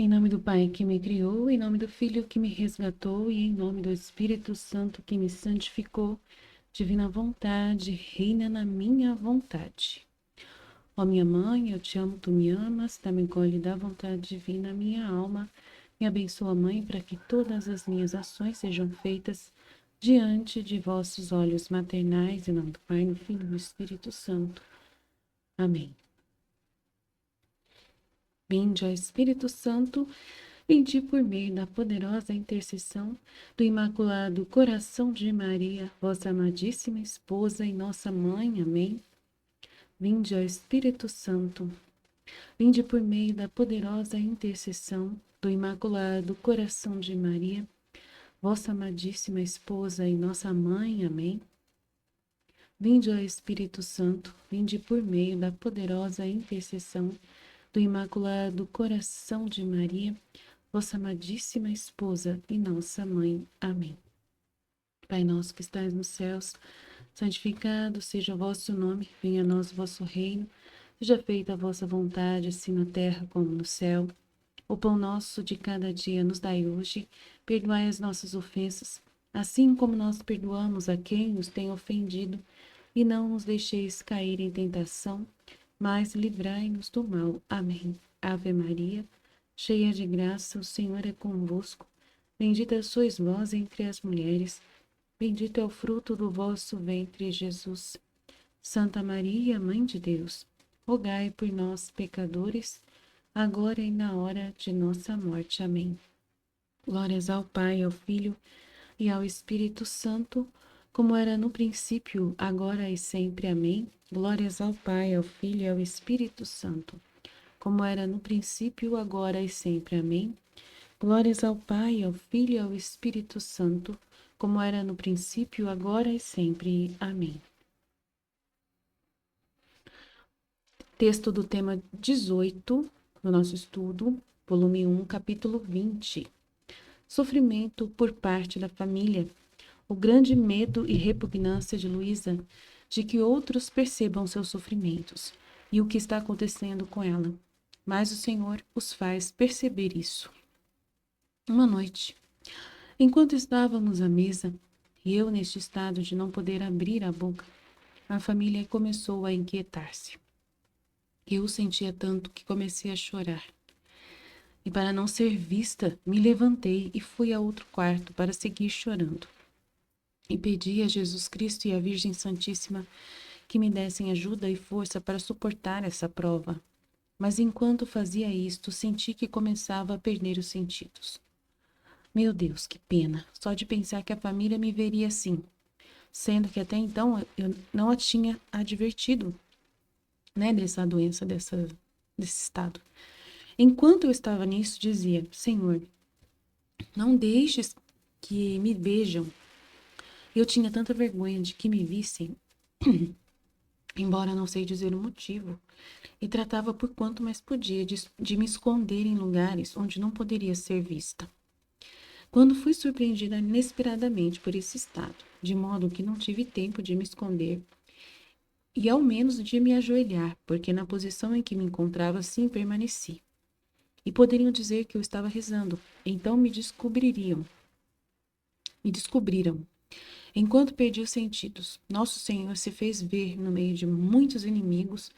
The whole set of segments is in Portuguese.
Em nome do Pai que me criou, em nome do Filho que me resgatou e em nome do Espírito Santo que me santificou, divina vontade, reina na minha vontade. Ó minha mãe, eu te amo, tu me amas, dá-me encolhe da vontade divina a minha alma. Me abençoa, Mãe, para que todas as minhas ações sejam feitas diante de vossos olhos maternais, em nome do Pai, do Filho e do Espírito Santo. Amém. Vinde, ó Espírito Santo, vinde por meio da poderosa intercessão do Imaculado Coração de Maria, vossa amadíssima esposa e nossa mãe. Amém. Vinde, ó Espírito Santo, vinde por meio da poderosa intercessão do Imaculado Coração de Maria, vossa amadíssima esposa e nossa mãe. Amém. Vinde, ó Espírito Santo, vinde por meio da poderosa intercessão do Imaculado Coração de Maria, vossa amadíssima esposa e nossa mãe. Amém. Pai nosso que estais nos céus, santificado seja o vosso nome, venha a nós o vosso reino, seja feita a vossa vontade, assim na terra como no céu. O pão nosso de cada dia nos dai hoje, perdoai as nossas ofensas, assim como nós perdoamos a quem nos tem ofendido, e não nos deixeis cair em tentação, mas livrai-nos do mal. Amém. Ave Maria, cheia de graça, o Senhor é convosco. Bendita sois vós entre as mulheres, bendito é o fruto do vosso ventre, Jesus. Santa Maria, Mãe de Deus, rogai por nós, pecadores, agora e na hora de nossa morte. Amém. Glórias ao Pai, ao Filho e ao Espírito Santo, como era no princípio, agora e sempre. Amém. Glórias ao Pai, ao Filho e ao Espírito Santo, como era no princípio, agora e sempre. Amém. Glórias ao Pai, ao Filho e ao Espírito Santo, como era no princípio, agora e sempre. Amém. Texto do tema 18 do nosso estudo, volume 1, capítulo 20. Sofrimento por parte da família. O grande medo e repugnância de Luísa de que outros percebam seus sofrimentos e o que está acontecendo com ela. Mas o Senhor os faz perceber isso. Uma noite, enquanto estávamos à mesa, e eu neste estado de não poder abrir a boca, a família começou a inquietar-se. Eu sentia tanto que comecei a chorar. E para não ser vista, me levantei e fui a outro quarto para seguir chorando. E pedi a Jesus Cristo e à Virgem Santíssima que me dessem ajuda e força para suportar essa prova. Mas enquanto fazia isto, senti que começava a perder os sentidos. Meu Deus, que pena! Só de pensar que a família me veria assim, sendo que até então eu não a tinha advertido, dessa doença, desse estado. Enquanto eu estava nisso, dizia: Senhor, não deixes que me vejam. Eu tinha tanta vergonha de que me vissem, embora não sei dizer o motivo, e tratava por quanto mais podia de me esconder em lugares onde não poderia ser vista. Quando fui surpreendida inesperadamente por esse estado, de modo que não tive tempo de me esconder e ao menos de me ajoelhar, porque na posição em que me encontrava assim permaneci. E poderiam dizer que eu estava rezando, então me descobriram. Enquanto perdi os sentidos, Nosso Senhor se fez ver no meio de muitos inimigos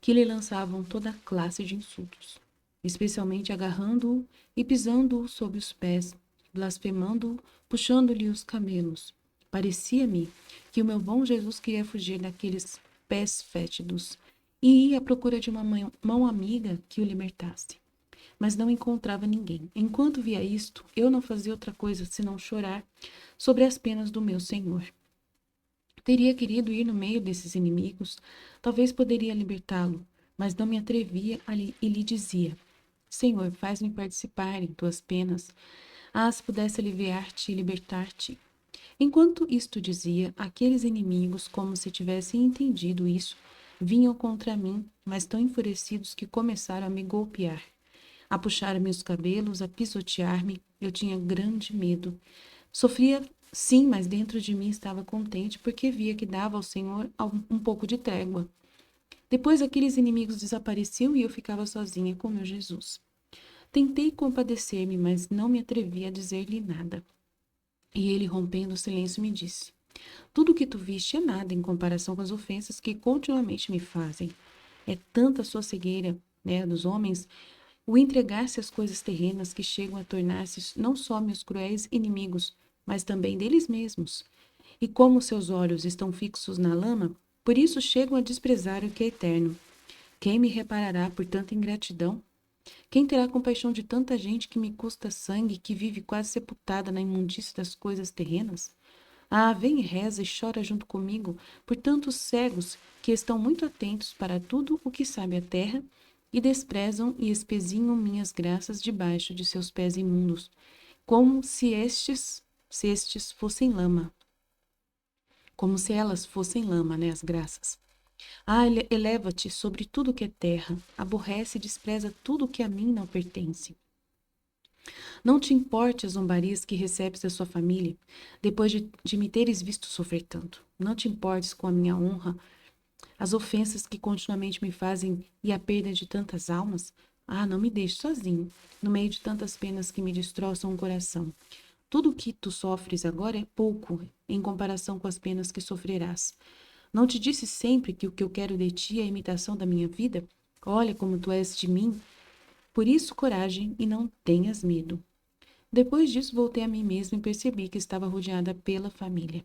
que lhe lançavam toda classe de insultos, especialmente agarrando-o e pisando-o sob os pés, blasfemando-o, puxando-lhe os camelos. Parecia-me que o meu bom Jesus queria fugir daqueles pés fétidos e ia à procura de uma mão amiga que o libertasse. Mas não encontrava ninguém. Enquanto via isto, eu não fazia outra coisa senão chorar sobre as penas do meu Senhor. Teria querido ir no meio desses inimigos, talvez poderia libertá-lo, mas não me atrevia e lhe dizia: Senhor, faz-me participar em tuas penas, se pudesse aliviar-te e libertar-te. Enquanto isto dizia, aqueles inimigos, como se tivessem entendido isso, vinham contra mim, mas tão enfurecidos que começaram a me golpear, a puxar-me os cabelos, a pisotear-me. Eu tinha grande medo. Sofria, sim, mas dentro de mim estava contente, porque via que dava ao Senhor um pouco de trégua. Depois aqueles inimigos desapareciam e eu ficava sozinha com meu Jesus. Tentei compadecer-me, mas não me atrevi a dizer-lhe nada. E ele, rompendo o silêncio, me disse: tudo o que tu viste é nada em comparação com as ofensas que continuamente me fazem. É tanta a sua cegueira, né, dos homens, o entregar-se às coisas terrenas que chegam a tornar-se não só meus cruéis inimigos, mas também deles mesmos. E como seus olhos estão fixos na lama, por isso chegam a desprezar o que é eterno. Quem me reparará por tanta ingratidão? Quem terá compaixão de tanta gente que me custa sangue, que vive quase sepultada na imundície das coisas terrenas? Ah, vem e reza e chora junto comigo por tantos cegos que estão muito atentos para tudo o que sabe a terra e desprezam e espezinham minhas graças debaixo de seus pés imundos, como se estes fossem lama, como se elas fossem lama, né, as graças. Ah, eleva-te sobre tudo o que é terra, aborrece e despreza tudo o que a mim não pertence. Não te importe as zombarias que recebes da sua família, depois de me teres visto sofrer tanto. Não te importes com a minha honra, as ofensas que continuamente me fazem e a perda de tantas almas. Ah, não me deixe sozinho, no meio de tantas penas que me destroçam o coração. Tudo o que tu sofres agora é pouco em comparação com as penas que sofrerás. Não te disse sempre que o que eu quero de ti é a imitação da minha vida? Olha como tu és de mim. Por isso, coragem e não tenhas medo. Depois disso, voltei a mim mesma e percebi que estava rodeada pela família.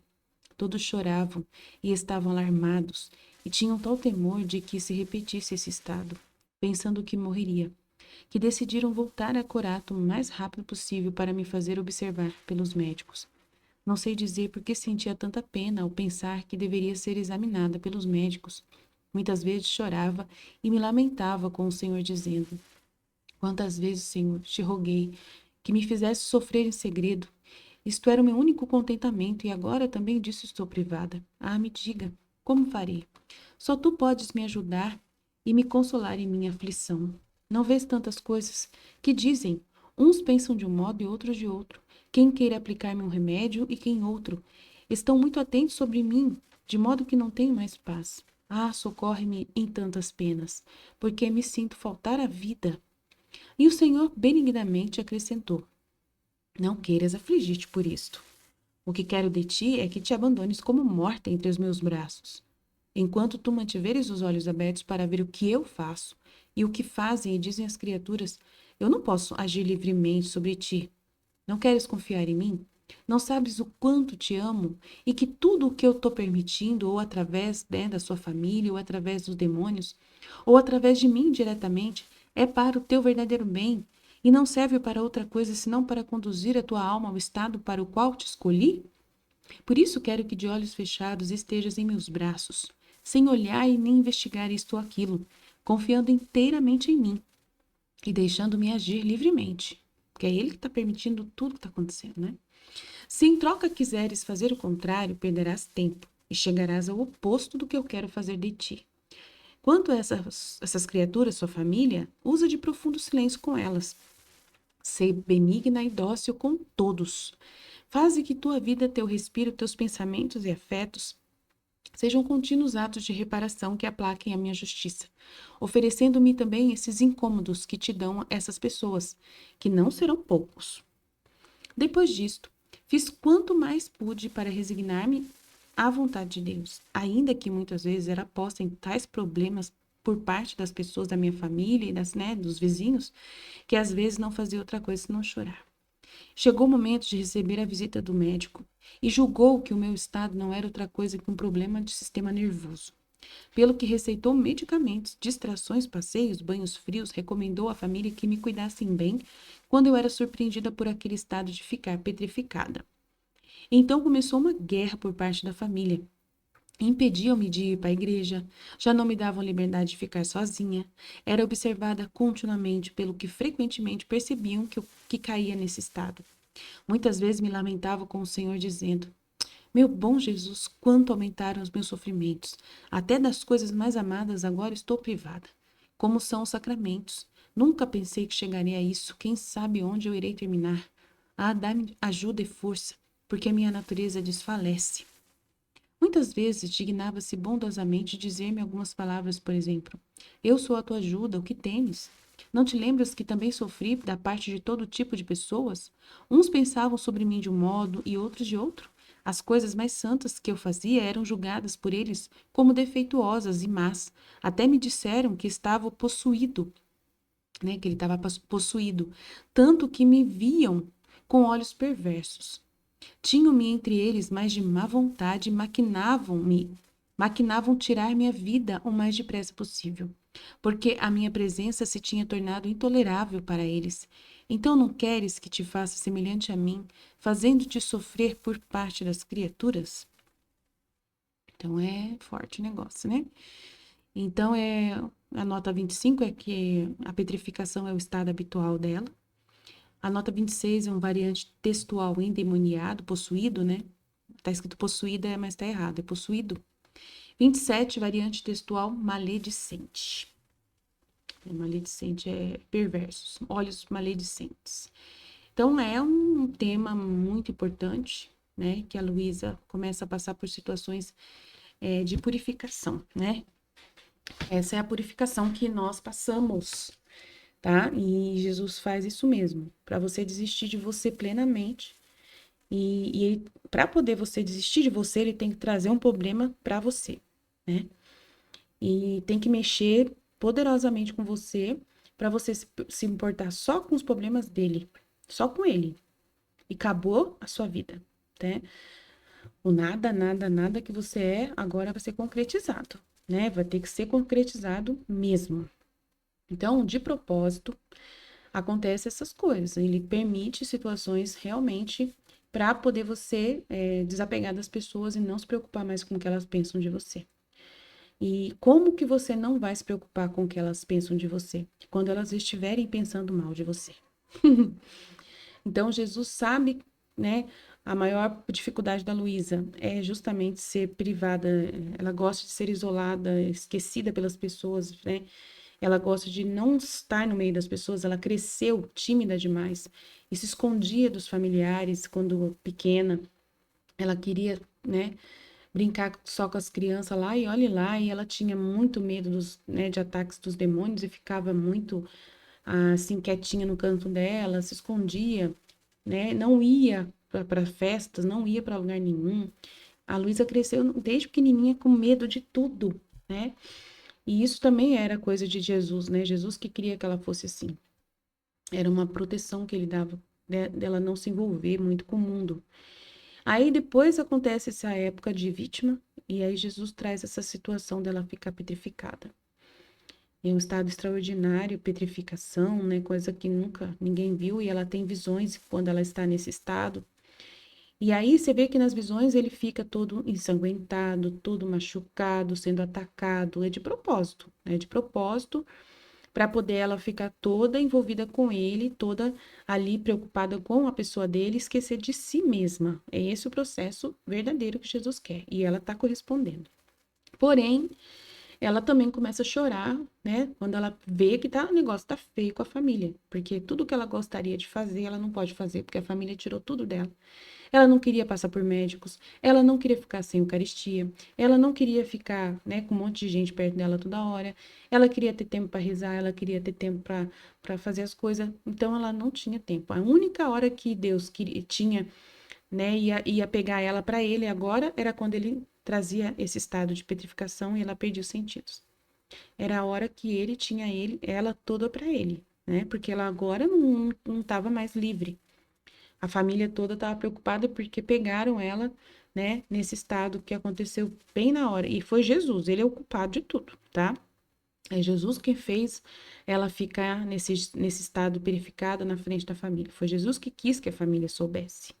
Todos choravam e estavam alarmados, e tinham tal temor de que se repetisse esse estado, pensando que morreria, que decidiram voltar a Corato o mais rápido possível para me fazer observar pelos médicos. Não sei dizer por que sentia tanta pena ao pensar que deveria ser examinada pelos médicos. Muitas vezes chorava e me lamentava com o Senhor, dizendo: quantas vezes, Senhor, te roguei que me fizesse sofrer em segredo. Isto era o meu único contentamento e agora também disso estou privada. Ah, me diga, como farei? Só tu podes me ajudar e me consolar em minha aflição. Não vês tantas coisas que dizem, uns pensam de um modo e outros de outro. Quem queira aplicar-me um remédio e quem outro. Estão muito atentos sobre mim, de modo que não tenho mais paz. Ah, socorre-me em tantas penas, porque me sinto faltar a vida. E o Senhor benignamente acrescentou: não queiras afligir-te por isto. O que quero de ti é que te abandones como morta entre os meus braços. Enquanto tu mantiveres os olhos abertos para ver o que eu faço e o que fazem e dizem as criaturas, eu não posso agir livremente sobre ti. Não queres confiar em mim? Não sabes o quanto te amo e que tudo o que eu estou permitindo, ou através, né, da sua família, ou através dos demônios, ou através de mim diretamente, é para o teu verdadeiro bem e não serve para outra coisa senão para conduzir a tua alma ao estado para o qual te escolhi? Por isso quero que de olhos fechados estejas em meus braços, sem olhar e nem investigar isto ou aquilo, confiando inteiramente em mim e deixando-me agir livremente. Porque é ele que está permitindo tudo que está acontecendo, né? Se em troca quiseres fazer o contrário, perderás tempo e chegarás ao oposto do que eu quero fazer de ti. Quanto a essas criaturas, sua família, usa de profundo silêncio com elas. Ser benigna e dócil com todos. Faze que tua vida, teu respiro, teus pensamentos e afetos sejam contínuos atos de reparação que aplaquem a minha justiça, oferecendo-me também esses incômodos que te dão essas pessoas, que não serão poucos. Depois disto, fiz quanto mais pude para resignar-me à vontade de Deus, ainda que muitas vezes era posta em tais problemas por parte das pessoas da minha família e dos vizinhos, que às vezes não fazia outra coisa senão chorar. Chegou o momento de receber a visita do médico e julgou que o meu estado não era outra coisa que um problema de sistema nervoso. Pelo que receitou medicamentos, distrações, passeios, banhos frios, recomendou à família que me cuidassem bem quando eu era surpreendida por aquele estado de ficar petrificada. Então começou uma guerra por parte da família. Impediam-me de ir para a igreja, já não me davam liberdade de ficar sozinha, era observada continuamente, pelo que frequentemente percebiam que caía nesse estado. Muitas vezes me lamentava com o Senhor, dizendo: meu bom Jesus, quanto aumentaram os meus sofrimentos. Até das coisas mais amadas agora estou privada. Como são os sacramentos. Nunca pensei que chegaria a isso. Quem sabe onde eu irei terminar. Ah, dá-me ajuda e força, porque a minha natureza desfalece. Muitas vezes dignava-se bondosamente dizer-me algumas palavras, por exemplo: eu sou a tua ajuda, o que temes? Não te lembras que também sofri da parte de todo tipo de pessoas? Uns pensavam sobre mim de um modo e outros de outro. As coisas mais santas que eu fazia eram julgadas por eles como defeituosas e más. Até me disseram que estava possuído, né, que ele estava possuído, tanto que me viam com olhos perversos. Tinham-me entre eles mais de má vontade, maquinavam tirar minha vida o mais depressa possível, porque a minha presença se tinha tornado intolerável para eles. Então não queres que te faça semelhante a mim, fazendo-te sofrer por parte das criaturas? Então é forte o negócio, né? Então a nota 25 é que a petrificação é o estado habitual dela. A nota 26 é um variante textual endemoniado, possuído, né? Tá escrito possuída, mas tá errado, é possuído. 27, variante textual maledicente. Maledicente é perversos, olhos maledicentes. Então, é um tema muito importante, né? Que a Luísa começa a passar por situações de purificação, né? Essa é a purificação que nós passamos, tá? E Jesus faz isso mesmo, para você desistir de você plenamente. E para poder você desistir de você, ele tem que trazer um problema para você, né? E tem que mexer poderosamente com você para você se importar só com os problemas dele, só com ele. E acabou a sua vida, né? O nada, nada, nada que você é agora vai ser concretizado, né? Vai ter que ser concretizado mesmo. Então, de propósito, acontece essas coisas. Ele permite situações realmente para poder você desapegar das pessoas e não se preocupar mais com o que elas pensam de você. E como que você não vai se preocupar com o que elas pensam de você quando elas estiverem pensando mal de você? Então, Jesus sabe, né? A maior dificuldade da Luísa é justamente ser privada, ela gosta de ser isolada, esquecida pelas pessoas, né? Ela gosta de não estar no meio das pessoas, ela cresceu tímida demais e se escondia dos familiares quando pequena. Ela queria, né, brincar só com as crianças lá e olhe lá, e ela tinha muito medo né, de ataques dos demônios e ficava muito assim quietinha no canto dela, se escondia, né? Não ia para festas, não ia para lugar nenhum. A Luísa cresceu desde pequenininha com medo de tudo, né? E isso também era coisa de Jesus, né? Jesus que queria que ela fosse assim. Era uma proteção que ele dava, né, dela não se envolver muito com o mundo. Aí depois acontece essa época de vítima, e aí Jesus traz essa situação dela ficar petrificada. Em um estado extraordinário, petrificação, né, coisa que nunca ninguém viu, e ela tem visões quando ela está nesse estado. E aí você vê que nas visões ele fica todo ensanguentado, todo machucado, sendo atacado, é de propósito, para poder ela ficar toda envolvida com ele, toda ali preocupada com a pessoa dele, esquecer de si mesma. É esse o processo verdadeiro que Jesus quer, e ela está correspondendo. Porém, ela também começa a chorar, né? Quando ela vê que o negócio tá feio com a família, porque tudo que ela gostaria de fazer, ela não pode fazer, porque a família tirou tudo dela. Ela não queria passar por médicos, ela não queria ficar sem Eucaristia, ela não queria ficar, né, com um monte de gente perto dela toda hora, ela queria ter tempo para rezar, ela queria ter tempo para fazer as coisas, então ela não tinha tempo. A única hora que Deus tinha, né, ia pegar ela para ele agora era quando ele trazia esse estado de petrificação e ela perdia os sentidos. Era a hora que ele tinha ela toda para ele, né? Porque ela agora não estava mais livre. A família toda estava preocupada porque pegaram ela, né, nesse estado que aconteceu bem na hora. E foi Jesus, ele é o culpado de tudo, tá? É Jesus quem fez ela ficar nesse estado purificado na frente da família. Foi Jesus que quis que a família soubesse.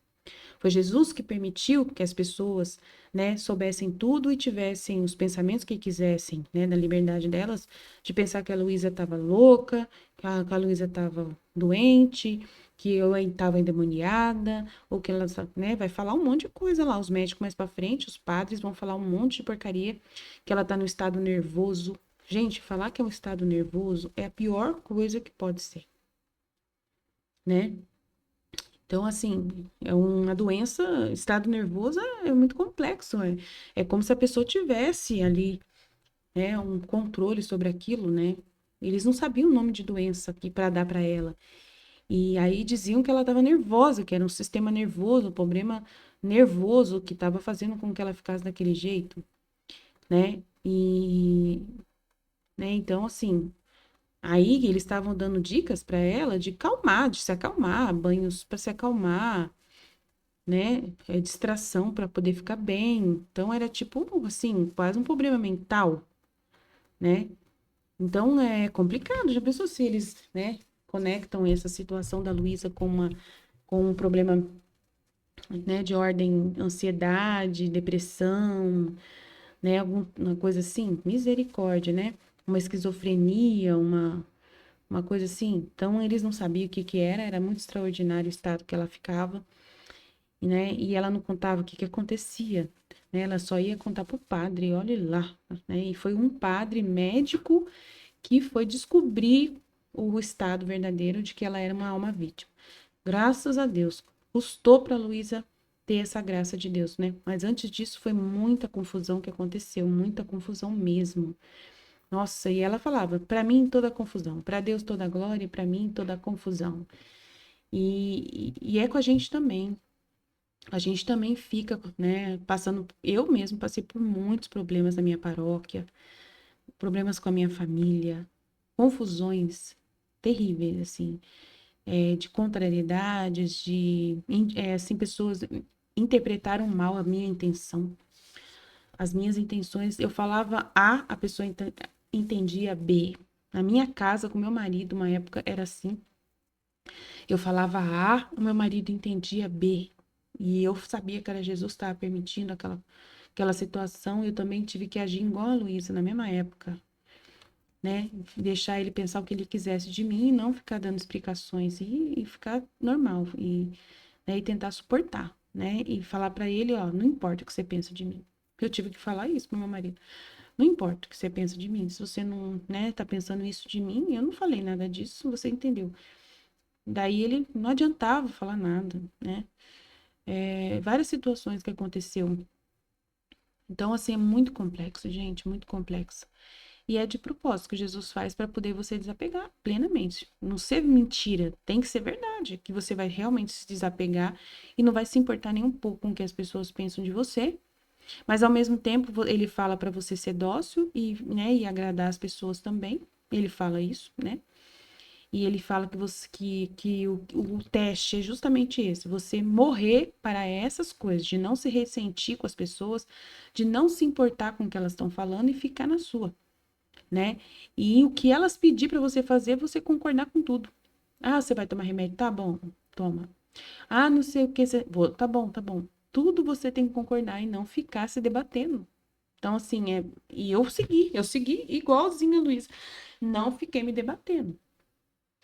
Foi Jesus que permitiu que as pessoas, né, soubessem tudo e tivessem os pensamentos que quisessem, né, na liberdade delas, de pensar que a Luísa estava louca, que a Luísa estava doente, que eu estava endemoniada, ou que ela, né, vai falar um monte de coisa lá. Os médicos mais para frente, os padres vão falar um monte de porcaria, que ela está no estado nervoso. Gente, falar que é um estado nervoso é a pior coisa que pode ser, né? Então, assim, é uma doença, estado nervoso é muito complexo. É como se a pessoa tivesse ali, né, um controle sobre aquilo, né? Eles não sabiam o nome de doença aqui para dar para ela. E aí diziam que ela estava nervosa, que era um sistema nervoso, um problema nervoso que estava fazendo com que ela ficasse daquele jeito, né? E, né, então assim, aí eles estavam dando dicas para ela de calmar, de se acalmar, banhos para se acalmar, né? Distração para poder ficar bem. Então era tipo assim, quase um problema mental, né? Então é complicado. Já pensou se eles, né, conectam essa situação da Luísa com um problema, né, de ordem ansiedade, depressão, né, alguma coisa assim? Misericórdia, né? Uma esquizofrenia, uma coisa assim. Então eles não sabiam o que que era muito extraordinário o estado que ela ficava, né? E ela não contava o que que acontecia, né? Ela só ia contar pro padre, olha lá, né? E foi um padre médico que foi descobrir o estado verdadeiro de que ela era uma alma vítima. Graças a Deus, custou para Luísa ter essa graça de Deus, né? Mas antes disso foi muita confusão que aconteceu, muita confusão mesmo. Nossa, e ela falava, para mim toda confusão, para Deus toda glória e para mim toda confusão. E é com a gente também. A gente também fica, né, passando. Eu mesmo passei por muitos problemas na minha paróquia, problemas com a minha família, confusões terríveis, assim, de contrariedades, assim, pessoas interpretaram mal a minha intenção, as minhas intenções. Eu falava A pessoa entendia B. Na minha casa, com meu marido, uma época era assim. Eu falava A, o meu marido entendia B. E eu sabia que era Jesus que estava permitindo aquela situação. Eu também tive que agir igual a Luísa, na mesma época, né? Deixar ele pensar o que ele quisesse de mim e não ficar dando explicações e ficar normal né, e tentar suportar, né? E falar para ele, ó, não importa o que você pensa de mim. Eu tive que falar isso pro meu marido. Não importa o que você pensa de mim. Se você não, né, tá pensando isso de mim, eu não falei nada disso, você entendeu. Daí ele não adiantava falar nada, né? Várias situações que aconteceu. Então, assim, é muito complexo, gente, muito complexo. E é de propósito que Jesus faz para poder você desapegar plenamente. Não ser mentira, tem que ser verdade, que você vai realmente se desapegar e não vai se importar nem um pouco com o que as pessoas pensam de você. Mas ao mesmo tempo, ele fala para você ser dócil né, e agradar as pessoas também. Ele fala isso, né? E ele fala que o teste é justamente esse: você morrer para essas coisas, de não se ressentir com as pessoas, de não se importar com o que elas estão falando e ficar na sua, né? E o que elas pedir para você fazer, você concordar com tudo. Ah, você vai tomar remédio? Tá bom, toma. Ah, não sei o que, tá bom, tá bom. Tudo você tem que concordar e não ficar se debatendo. Então, assim, e eu segui igualzinho a Luísa. Não fiquei me debatendo,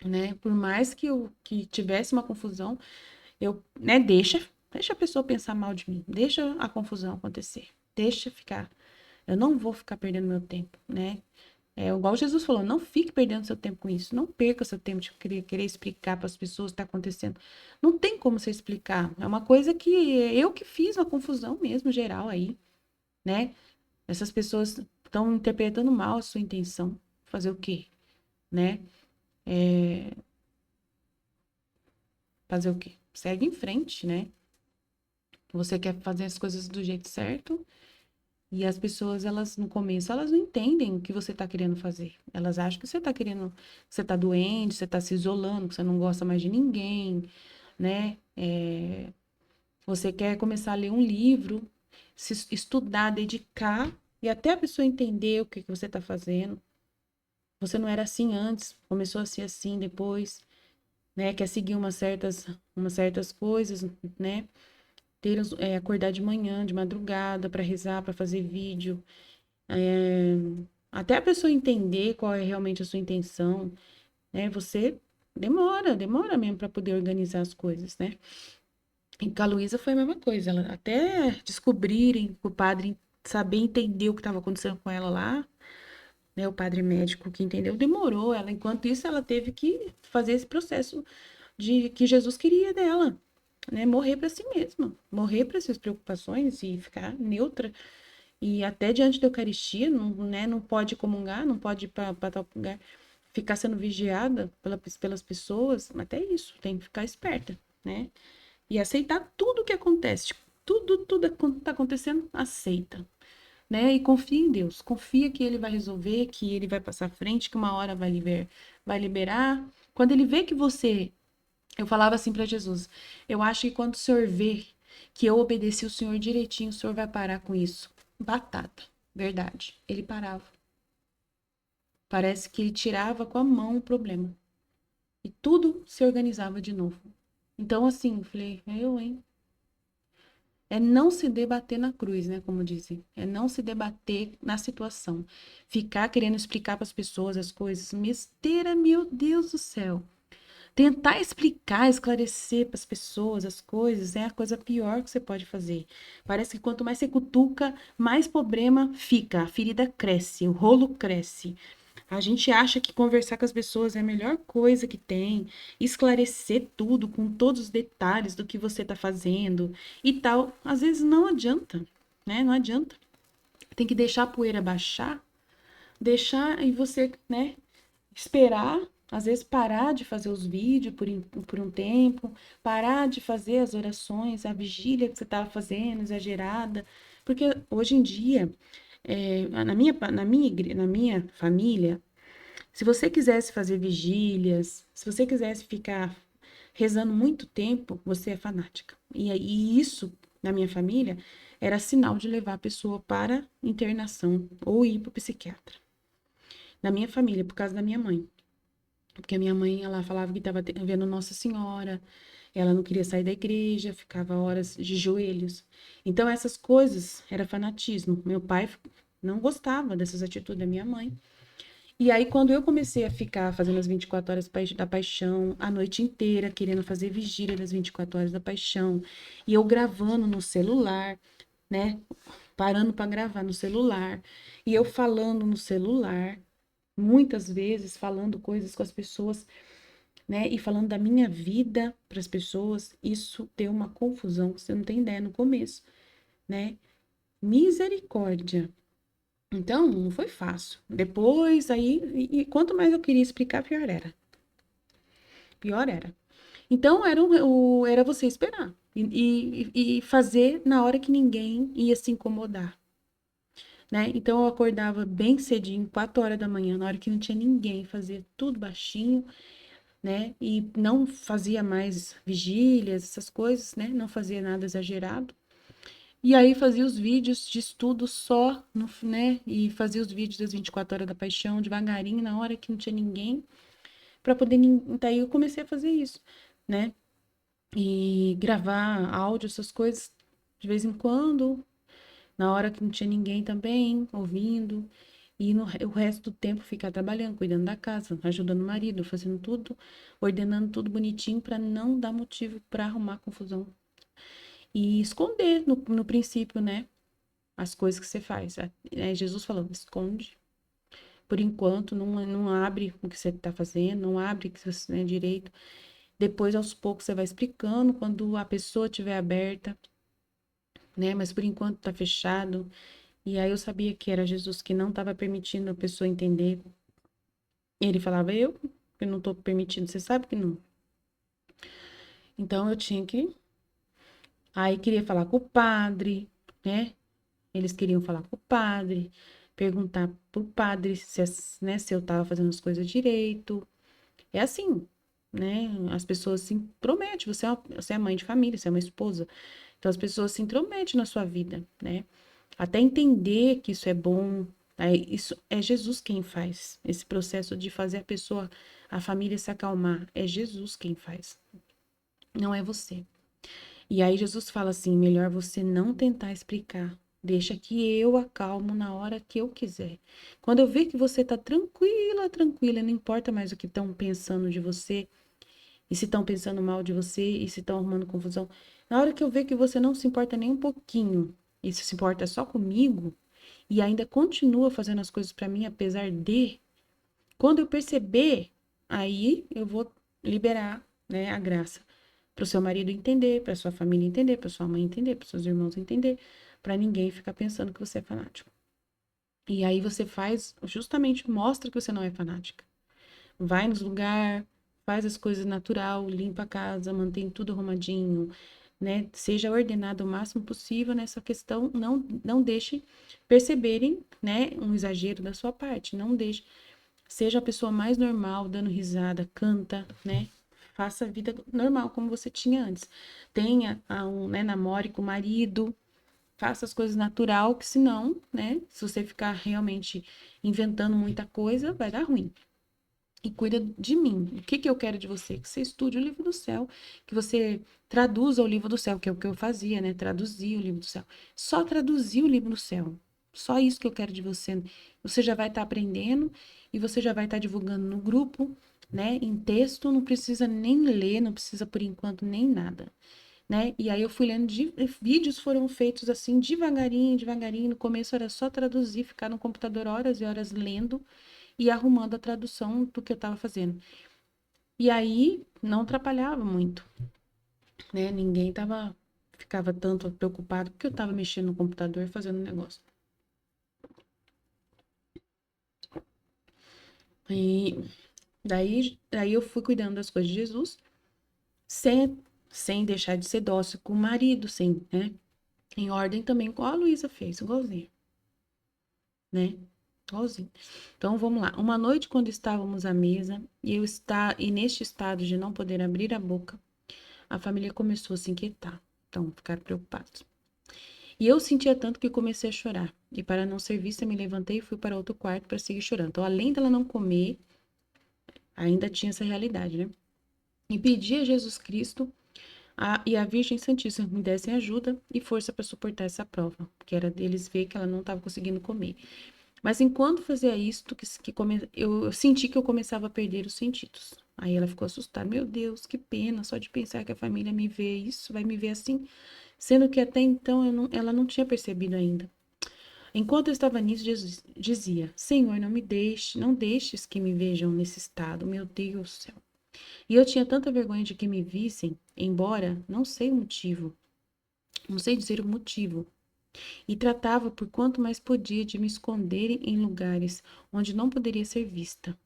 né? Por mais que eu que tivesse uma confusão, né, deixa a pessoa pensar mal de mim, deixa a confusão acontecer, deixa ficar. Eu não vou ficar perdendo meu tempo, né? Igual Jesus falou, não fique perdendo seu tempo com isso, não perca seu tempo de querer explicar para as pessoas o que está acontecendo. Não tem como você explicar. É uma coisa que eu que fiz uma confusão mesmo geral aí, né? Essas pessoas estão interpretando mal a sua intenção. Fazer o quê, né? Fazer o quê? Segue em frente, né? Você quer fazer as coisas do jeito certo e as pessoas, elas, no começo, elas não entendem o que você tá querendo fazer. Elas acham que você tá querendo, que você tá doente, você tá se isolando, que você não gosta mais de ninguém, né? Você quer começar a ler um livro, se estudar, dedicar e até a pessoa entender o que que você tá fazendo. Você não era assim antes, começou a ser assim depois, né? Quer seguir umas certas coisas, né? Acordar de manhã, de madrugada, para rezar, para fazer vídeo. É, até a pessoa entender qual é realmente a sua intenção, né? Você demora mesmo para poder organizar as coisas, né? E com a Luísa foi a mesma coisa. Ela, até descobrirem, o padre saber entender o que estava acontecendo com ela lá, né? O padre médico que entendeu, demorou. Ela, enquanto isso, ela teve que fazer esse processo de que Jesus queria dela, né? Morrer para si mesma, morrer para suas preocupações e ficar neutra. E até diante da Eucaristia, não, né? Não pode comungar, não pode ir para tal lugar. ficar sendo vigiada pelas pessoas, até isso, tem que ficar esperta, né? E aceitar tudo que acontece. Tipo, tudo que tá acontecendo, aceita, né? E confia em Deus. Confia que ele vai resolver, que ele vai passar à frente, que uma hora vai liberar. Quando ele vê que você. Eu falava assim para Jesus: eu acho que quando o senhor vê que eu obedeci o senhor direitinho, o senhor vai parar com isso. Batata. Verdade. Ele parava. Parece que ele tirava com a mão o problema. E tudo se organizava de novo. Então, assim, falei, hein? É não se debater na cruz, né? Como dizem. É não se debater na situação. Ficar querendo explicar para as pessoas as coisas. Besteira, meu Deus do céu. Tentar explicar, esclarecer para as pessoas as coisas é a coisa pior que você pode fazer. Parece que quanto mais você cutuca, mais problema fica. A ferida cresce, o rolo cresce. A gente acha que conversar com as pessoas é a melhor coisa que tem, esclarecer tudo com todos os detalhes do que você está fazendo e tal. Às vezes não adianta, né? Não adianta. Tem que deixar a poeira baixar, deixar e você, né, esperar, às vezes parar de fazer os vídeos por um tempo, parar de fazer as orações, a vigília que você estava fazendo, exagerada. Porque hoje em dia, na minha família, se você quisesse fazer vigílias, se você quisesse ficar rezando muito tempo, você é fanática. E isso, na minha família, era sinal de levar a pessoa para internação ou ir para o psiquiatra. Na minha família, por causa da minha mãe. Porque a minha mãe, ela falava que estava vendo Nossa Senhora, ela não queria sair da igreja, ficava horas de joelhos. Então, essas coisas era fanatismo. Meu pai não gostava dessas atitudes da minha mãe. E aí, quando eu comecei a ficar fazendo as 24 horas da paixão, a noite inteira, querendo fazer vigília das 24 horas da paixão, e eu gravando no celular, né? Parando para gravar no celular, e eu falando no celular, muitas vezes falando coisas com as pessoas, né? E falando da minha vida para as pessoas, isso deu uma confusão, você não tem ideia no começo, né? Misericórdia. Então, não foi fácil. Depois, aí, quanto mais eu queria explicar, pior era. Pior era. Então, era você esperar. E fazer na hora que ninguém ia se incomodar, né? Então, eu acordava bem cedinho, 4 horas da manhã, na hora que não tinha ninguém, fazia tudo baixinho, né? E não fazia mais vigílias, essas coisas, né? Não fazia nada exagerado. E aí fazia os vídeos de estudo só, né? E fazia os vídeos das 24 horas da paixão, devagarinho, na hora que não tinha ninguém, para poder. Daí eu comecei a fazer isso, né? E gravar áudio, essas coisas, de vez em quando, na hora que não tinha ninguém também, ouvindo. E o resto do tempo ficar trabalhando, cuidando da casa, ajudando o marido, fazendo tudo, ordenando tudo bonitinho para não dar motivo para arrumar confusão. E esconder no princípio, né? As coisas que você faz. Jesus falou, esconde. Por enquanto, não abre o que você está fazendo, não abre o que você tem direito. Depois, aos poucos, você vai explicando quando a pessoa estiver aberta, né? Mas por enquanto está fechado. E aí eu sabia que era Jesus que não estava permitindo a pessoa entender. Ele falava, eu não estou permitindo, você sabe que não. Então eu tinha que. Aí queria falar com o padre, né? Eles queriam falar com o padre, perguntar pro padre se, né, se eu tava fazendo as coisas direito. É assim, né? As pessoas se intrometem. Você é mãe de família, você é uma esposa. Então as pessoas se intrometem na sua vida, né? Até entender que isso é bom. Isso é Jesus quem faz. Esse processo de fazer a família se acalmar. É Jesus quem faz. Não é você. E aí Jesus fala assim: melhor você não tentar explicar. Deixa que eu acalmo na hora que eu quiser. Quando eu ver que você tá tranquila, tranquila, não importa mais o que estão pensando de você, e se estão pensando mal de você, e se estão arrumando confusão. Na hora que eu ver que você não se importa nem um pouquinho, e se importa só comigo, e ainda continua fazendo as coisas para mim, apesar de, quando eu perceber, aí eu vou liberar, né, a graça para o seu marido entender, para sua família entender, para sua mãe entender, para seus irmãos entender, para ninguém ficar pensando que você é fanático. E aí você faz, justamente mostra que você não é fanática. vai nos lugares, faz as coisas natural, limpa a casa, mantém tudo arrumadinho, né? Seja ordenado o máximo possível nessa questão, não deixe perceberem, né, um exagero da sua parte, não deixe, seja a pessoa mais normal, dando risada, canta, né? Faça a vida normal como você tinha antes. Tenha né, namore com o marido, faça as coisas natural, que senão, né, se você ficar realmente inventando muita coisa, vai dar ruim. E cuida de mim. O que que eu quero de você? Que você estude o livro do céu, que você traduza o livro do céu, que é o que eu fazia, né? Traduzir o livro do céu. Só traduzir o livro do céu. Só isso que eu quero de você. Você já vai estar aprendendo e você já vai estar divulgando no grupo, né? Em texto, não precisa nem ler, não precisa por enquanto nem nada, né? E aí eu fui lendo, vídeos foram feitos assim, devagarinho, devagarinho. No começo era só traduzir, ficar no computador horas e horas lendo e arrumando a tradução do que eu estava fazendo. E aí não atrapalhava muito, né? Ninguém ficava tanto preocupado porque eu estava mexendo no computador fazendo negócio. E daí eu fui cuidando das coisas de Jesus, sem, sem deixar de ser dócil com o marido, sem, né? Em ordem também, igual a Luísa fez, igualzinho, né? Igualzinho. Então vamos lá. Uma noite, quando estávamos à mesa, e neste estado de não poder abrir a boca, a família começou a se inquietar. Então, ficaram preocupados. E eu sentia tanto que comecei a chorar. E para não ser vista, me levantei e fui para outro quarto para seguir chorando. Então, além dela não comer, ainda tinha essa realidade, né? E pedi a Jesus Cristo e a Virgem Santíssima me dessem ajuda e força para suportar essa prova, que era deles ver que ela não estava conseguindo comer. Mas enquanto fazia isto, eu senti que eu começava a perder os sentidos. Aí ela ficou assustada. Meu Deus, que pena, só de pensar que a família me vê isso, vai me ver assim, sendo que até então ela não tinha percebido ainda. Enquanto eu estava nisso, Jesus dizia: Senhor, não deixes que me vejam nesse estado, meu Deus do céu. E eu tinha tanta vergonha de que me vissem, embora não sei o motivo, não sei dizer o motivo, e tratava por quanto mais podia de me esconder em lugares onde não poderia ser vista.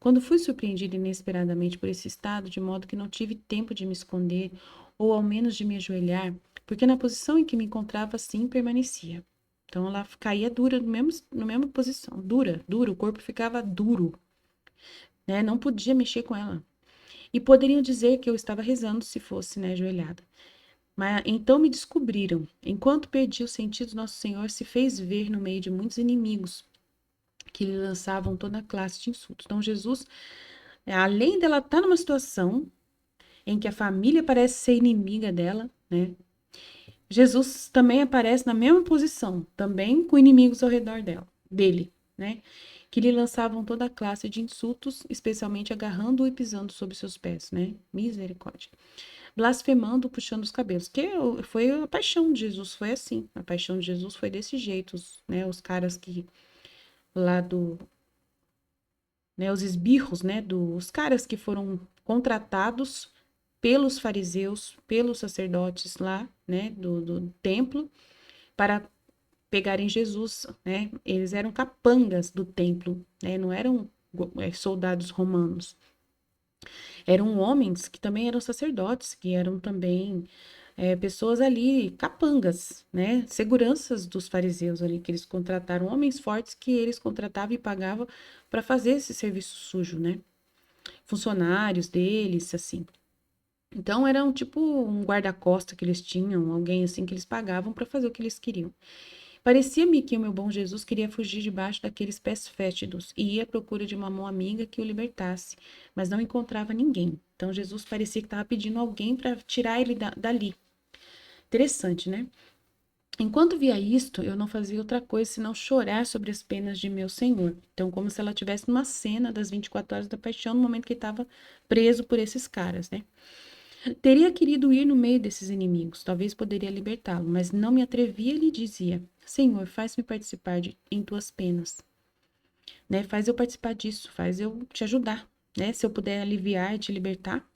Quando fui surpreendida inesperadamente por esse estado, de modo que não tive tempo de me esconder, ou ao menos de me ajoelhar, porque na posição em que me encontrava, assim permanecia. Então ela caía dura na mesma posição, dura, o corpo ficava duro, né? Não podia mexer com ela. E poderiam dizer que eu estava rezando se fosse, né, ajoelhada. Mas então me descobriram. Enquanto perdi os sentidos, Nosso Senhor se fez ver no meio de muitos inimigos que lhe lançavam toda classe de insultos. Então Jesus, além dela estar numa situação em que a família parece ser inimiga dela, né? Jesus também aparece na mesma posição, também com inimigos ao redor dele, né? Que lhe lançavam toda classe de insultos, especialmente agarrando-o e pisando sob seus pés, né? Misericórdia. Blasfemando, puxando os cabelos. Que foi a paixão de Jesus, foi assim. A paixão de Jesus foi desse jeito, né? Os caras que lá né? Os esbirros, né? Os caras que foram contratados pelos fariseus, pelos sacerdotes lá, né? Do templo, para pegarem Jesus, né? Eles eram capangas do templo, né? Não eram soldados romanos. Eram homens que também eram sacerdotes, que eram também pessoas ali, capangas, né? Seguranças dos fariseus ali, que eles contrataram, homens fortes que eles contratavam e pagavam para fazer esse serviço sujo, né? Funcionários deles, assim. Então, era tipo um guarda-costa que eles tinham, alguém assim que eles pagavam para fazer o que eles queriam. Parecia-me que o meu bom Jesus queria fugir debaixo daqueles pés fétidos e ia à procura de uma mão amiga que o libertasse, mas não encontrava ninguém. Então Jesus parecia que estava pedindo alguém para tirar ele dali. Interessante, né? Enquanto via isto, eu não fazia outra coisa senão chorar sobre as penas de meu Senhor. Então, como se ela estivesse numa cena das 24 horas da paixão, no momento que ele estava preso por esses caras, né? Teria querido ir no meio desses inimigos, talvez poderia libertá-lo, mas não me atrevia e lhe dizia: Senhor, faz-me participar em tuas penas, né? Faz eu participar disso, faz eu te ajudar, né? Se eu puder aliviar e te libertar.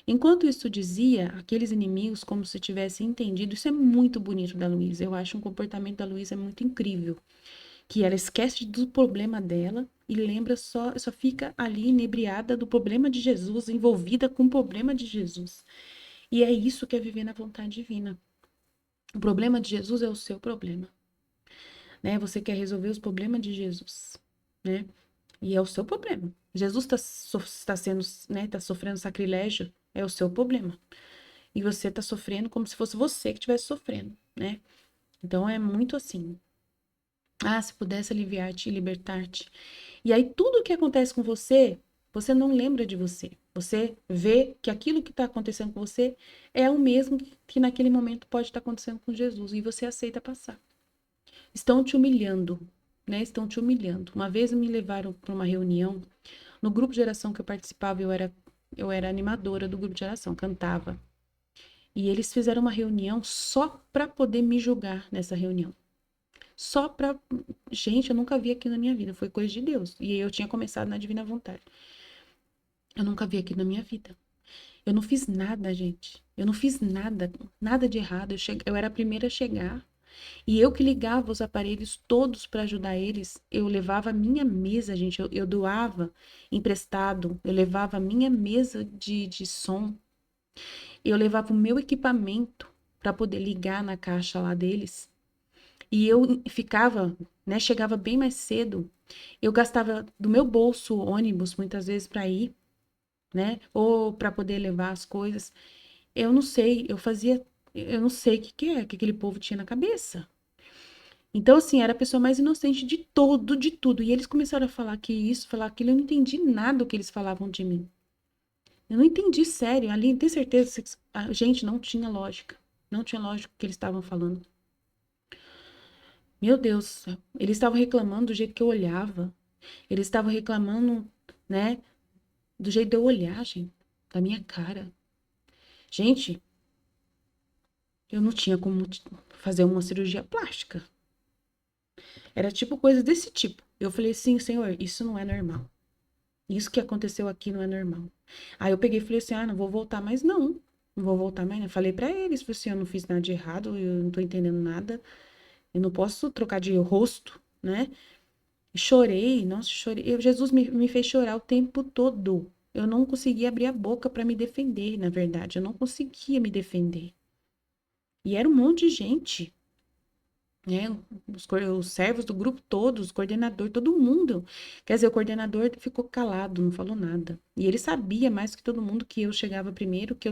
Enquanto isso dizia, aqueles inimigos, como se tivessem entendido, isso é muito bonito da Luísa. Eu acho um comportamento da Luísa muito incrível. que ela esquece do problema dela e lembra só fica ali inebriada do problema de Jesus, envolvida com o problema de Jesus. E é isso que é viver na vontade divina. O problema de Jesus é o seu problema, né? Você quer resolver os problemas de Jesus, né? E é o seu problema. Jesus está sendo, né? Tá sofrendo sacrilégio, é o seu problema. E você está sofrendo como se fosse você que estivesse sofrendo, né? Então é muito assim. Ah, se pudesse aliviar-te e libertar-te. E aí tudo que acontece com você, você não lembra de você. Você vê que aquilo que está acontecendo com você é o mesmo que naquele momento pode estar acontecendo com Jesus. E você aceita passar. Estão te humilhando, né? Estão te humilhando. Uma vez me levaram para uma reunião. No grupo de oração que eu participava, eu era animadora do grupo de oração, cantava. E eles fizeram uma reunião só para poder me julgar nessa reunião. Só pra. Gente, eu nunca vi aquilo na minha vida. Foi coisa de Deus. E eu tinha começado na Divina Vontade. Eu nunca vi aquilo na minha vida. Eu não fiz nada, gente. Eu não fiz nada. Nada de errado. Eu era a primeira a chegar. E eu que ligava os aparelhos todos para ajudar eles. Eu levava a minha mesa, gente. Eu doava emprestado. Eu levava a minha mesa de som. Eu levava o meu equipamento para poder ligar na caixa lá deles. E eu ficava, né, chegava bem mais cedo. Eu gastava do meu bolso ônibus muitas vezes para ir, né, ou para poder levar as coisas. Eu não sei, eu não sei o que que é que aquele povo tinha na cabeça. Então, assim, era a pessoa mais inocente de todo, de tudo. E eles começaram a falar que isso, falar aquilo, eu não entendi nada do que eles falavam de mim. Eu não entendi, sério. Ali, tenho certeza que a gente não tinha lógica. Não tinha lógica o que eles estavam falando. Meu Deus, eles estavam reclamando do jeito que eu olhava. Eles estavam reclamando, né, do jeito de eu olhar, gente, da minha cara. Gente, eu não tinha como fazer uma cirurgia plástica. Era tipo coisa desse tipo. Eu falei, sim, senhor, isso não é normal. Isso que aconteceu aqui não é normal. Aí eu peguei e falei assim, não vou voltar mais não. Não vou voltar mais não. Falei pra eles, falei assim, eu não fiz nada de errado, eu não tô entendendo nada. Eu não posso trocar de rosto, né? Chorei, nossa, chorei. Jesus me fez chorar o tempo todo. Eu não conseguia abrir a boca para me defender, na verdade. Eu não conseguia me defender. E era um monte de gente, né? Os servos do grupo todos, o coordenador, todo mundo. Quer dizer, o coordenador ficou calado, não falou nada. E ele sabia mais que todo mundo que eu chegava primeiro, que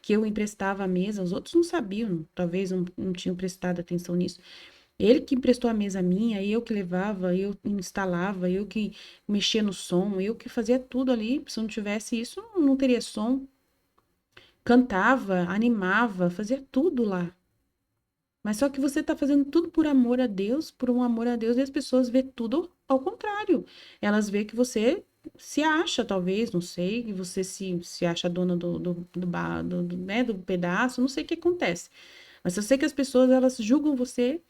eu emprestava a mesa. Os outros não sabiam, talvez não tinham prestado atenção nisso. Ele que emprestou a mesa minha, eu que levava, eu instalava, eu que mexia no som, eu que fazia tudo ali. Se não tivesse isso, não teria som. Cantava, animava, fazia tudo lá. Mas só que você tá fazendo tudo por amor a Deus, por um amor a Deus, e as pessoas vê tudo ao contrário. Elas vê que você se acha, talvez, não sei, que você se acha dona né, do pedaço, não sei o que acontece. Mas eu sei que as pessoas, elas julgam você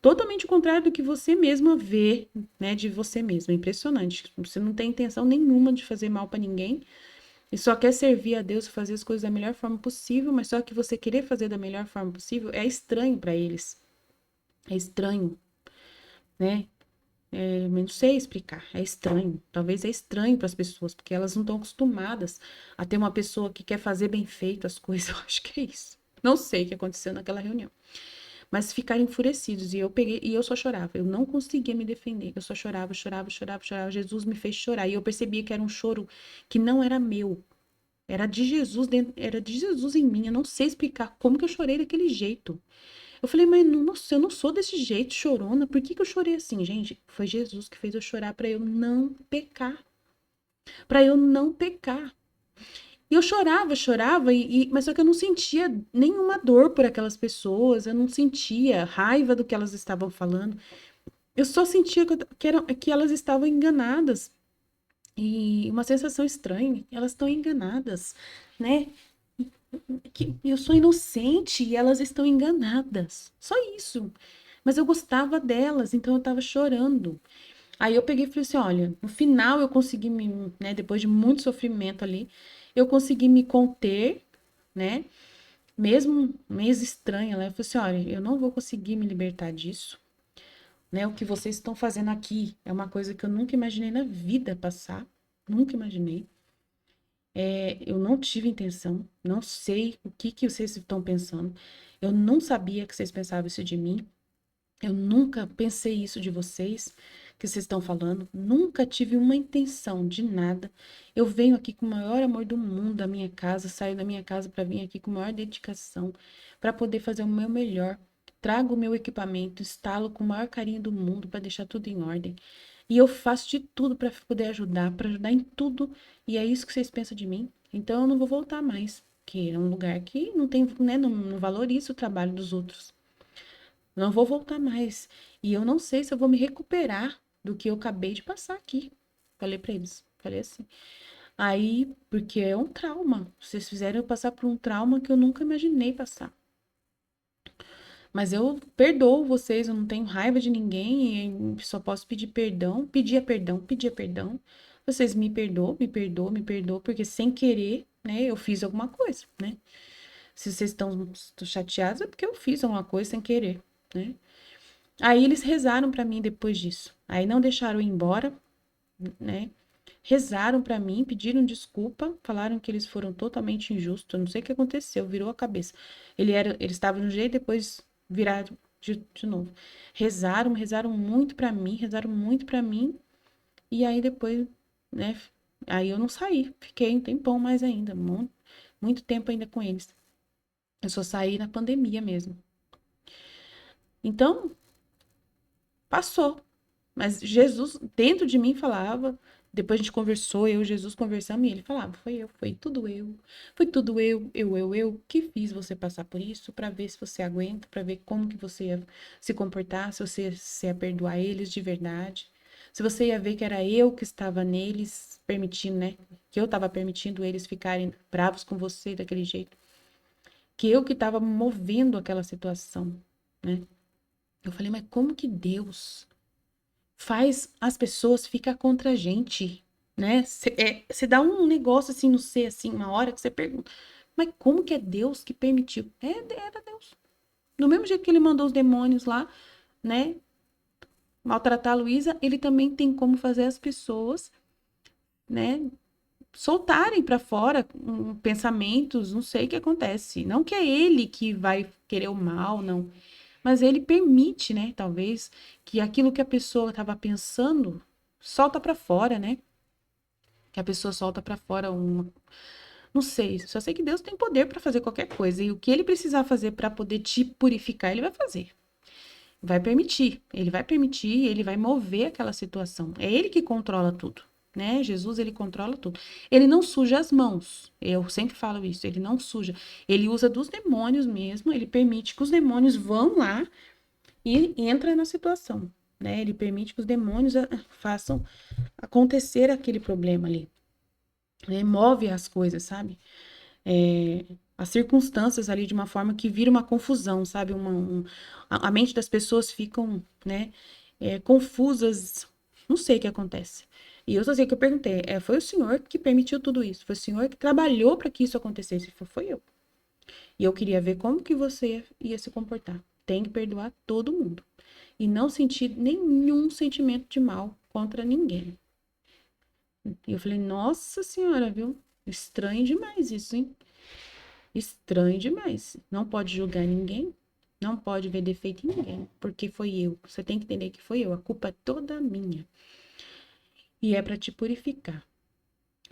totalmente o contrário do que você mesma vê, né, de você mesma. É impressionante. Você não tem intenção nenhuma de fazer mal para ninguém e só quer servir a Deus e fazer as coisas da melhor forma possível, mas só que você querer fazer da melhor forma possível é estranho para eles. É estranho, né? Eu não sei explicar, é estranho. Talvez é estranho para as pessoas, porque elas não estão acostumadas a ter uma pessoa que quer fazer bem feito as coisas. Eu acho que é isso. Não sei o que aconteceu naquela reunião. Mas ficaram enfurecidos e eu peguei e eu só chorava. Eu não conseguia me defender. Eu só chorava, chorava, chorava, chorava. Jesus me fez chorar e eu percebia que era um choro que não era meu. Era de Jesus dentro, era de Jesus em mim. Eu não sei explicar como que eu chorei daquele jeito. Eu falei, mas nossa, eu não sou desse jeito, chorona. Por que que eu chorei assim, gente? Foi Jesus que fez eu chorar para eu não pecar. Para eu não pecar. E eu chorava, chorava, mas só que eu não sentia nenhuma dor por aquelas pessoas, eu não sentia raiva do que elas estavam falando. Eu só sentia que elas estavam enganadas. E uma sensação estranha, elas estão enganadas, né? Que eu sou inocente e elas estão enganadas. Só isso. Mas eu gostava delas, então eu tava chorando. Aí eu peguei e falei assim, olha, no final eu consegui né, depois de muito sofrimento ali, eu consegui me conter, né? Mesmo meio estranha, né? Eu falei assim, olha, eu não vou conseguir me libertar disso. né? O que vocês estão fazendo aqui é uma coisa que eu nunca imaginei na vida passar. Nunca imaginei. Eu não tive intenção, não sei o que que vocês estão pensando. Eu não sabia que vocês pensavam isso de mim. Eu nunca pensei isso de vocês, que vocês estão falando. Nunca tive uma intenção de nada. Eu venho aqui com o maior amor do mundo da minha casa, saio da minha casa para vir aqui com a maior dedicação, para poder fazer o meu melhor. Trago o meu equipamento, instalo com o maior carinho do mundo para deixar tudo em ordem. E eu faço de tudo para ajudar em tudo. E é isso que vocês pensam de mim. Então eu não vou voltar mais, porque é um lugar que não tem, né, não valoriza o trabalho dos outros. Não vou voltar mais. E eu não sei se eu vou me recuperar do que eu acabei de passar aqui. Falei pra eles. Falei assim. Aí, porque é um trauma. Vocês fizeram eu passar por um trauma que eu nunca imaginei passar. Mas eu perdoo vocês, eu não tenho raiva de ninguém e só posso pedir perdão, pedir perdão, pedir perdão. Vocês me perdoam, me perdoam, me perdoam, porque sem querer, né, eu fiz alguma coisa, né? Se vocês estão chateados é porque eu fiz alguma coisa sem querer, né? Aí eles rezaram pra mim depois disso. Aí não deixaram eu ir embora, né? Rezaram pra mim, pediram desculpa, falaram que eles foram totalmente injustos. Eu não sei o que aconteceu, virou a cabeça. Ele estava de um jeito, depois viraram de novo. Rezaram muito pra mim, rezaram muito pra mim. E aí depois, né? Aí eu não saí, fiquei um tempão mais ainda, muito tempo ainda com eles. Eu só saí na pandemia mesmo. Então, passou. Mas Jesus, dentro de mim, falava. Depois a gente conversou, eu e Jesus conversamos, e ele falava: foi tudo eu que fiz você passar por isso, para ver se você aguenta, para ver como que você ia se comportar, se ia perdoar eles de verdade. Se você ia ver que era eu que estava neles, permitindo, né? Que eu estava permitindo eles ficarem bravos com você daquele jeito. Que eu que estava movendo aquela situação, né? Eu falei: mas como que Deus faz as pessoas ficar contra a gente, né? Você dá um negócio assim no ser, assim, uma hora que você pergunta, mas como que é Deus que permitiu? Era Deus. Do mesmo jeito que ele mandou os demônios lá, né, maltratar a Luísa, ele também tem como fazer as pessoas, né, soltarem para fora pensamentos, não sei o que acontece. Não que é ele que vai querer o mal, não. Mas ele permite, né, talvez, que aquilo que a pessoa estava pensando solta para fora, né? Que a pessoa solta para fora uma, não sei, só sei que Deus tem poder para fazer qualquer coisa e o que ele precisar fazer para poder te purificar, ele vai fazer. Vai permitir, ele vai mover aquela situação. É ele que controla tudo, né? Jesus, ele controla tudo. Ele não suja as mãos. Eu sempre falo isso, ele não suja. Ele usa dos demônios mesmo, ele permite que os demônios vão lá e entra na situação, né? Ele permite que os demônios façam acontecer aquele problema ali, né? Move as coisas, sabe? As circunstâncias ali de uma forma que vira uma confusão, sabe? A mente das pessoas ficam, né? Confusas. Não sei o que acontece. E eu só sei que eu perguntei, foi o senhor que permitiu tudo isso? Foi o senhor que trabalhou para que isso acontecesse? Foi eu. E eu queria ver como que você ia se comportar. Tem que perdoar todo mundo. E não sentir nenhum sentimento de mal contra ninguém. E eu falei, nossa senhora, viu? Estranho demais isso, hein? Estranho demais. Não pode julgar ninguém, não pode ver defeito em ninguém, porque foi eu. Você tem que entender que foi eu. A culpa é toda minha. E é para te purificar,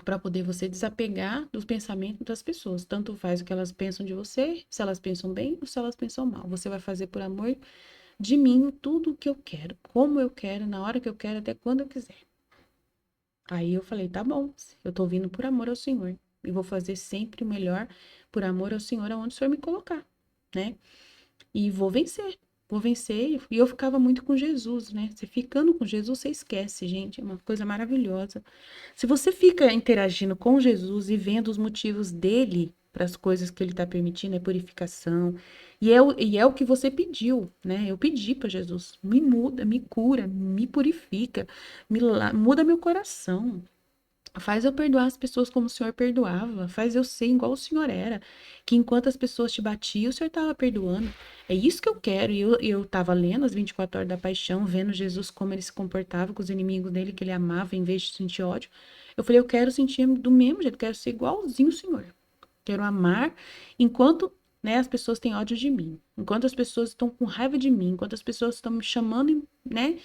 para poder você desapegar dos pensamentos das pessoas. Tanto faz o que elas pensam de você, se elas pensam bem ou se elas pensam mal. Você vai fazer por amor de mim tudo o que eu quero, como eu quero, na hora que eu quero, até quando eu quiser. Aí eu falei, tá bom, eu tô vindo por amor ao Senhor. E vou fazer sempre o melhor por amor ao Senhor, aonde o Senhor me colocar, né? E vou vencer. Vou vencer. E eu ficava muito com Jesus, né? Você ficando com Jesus, você esquece, gente. É uma coisa maravilhosa. Se você fica interagindo com Jesus e vendo os motivos dele para as coisas que ele está permitindo, é purificação. E é o que você pediu, né? Eu pedi para Jesus, me muda, me cura, me purifica, muda meu coração. Faz eu perdoar as pessoas como o Senhor perdoava. Faz eu ser igual o Senhor era. Que enquanto as pessoas te batiam, o Senhor estava perdoando. É isso que eu quero. E eu estava lendo as 24 horas da paixão, vendo Jesus como ele se comportava com os inimigos dele, que ele amava em vez de sentir ódio. Eu falei, eu quero sentir do mesmo jeito, quero ser igualzinho o Senhor. Quero amar enquanto, né, as pessoas têm ódio de mim. Enquanto as pessoas estão com raiva de mim, enquanto as pessoas estão me chamando, né,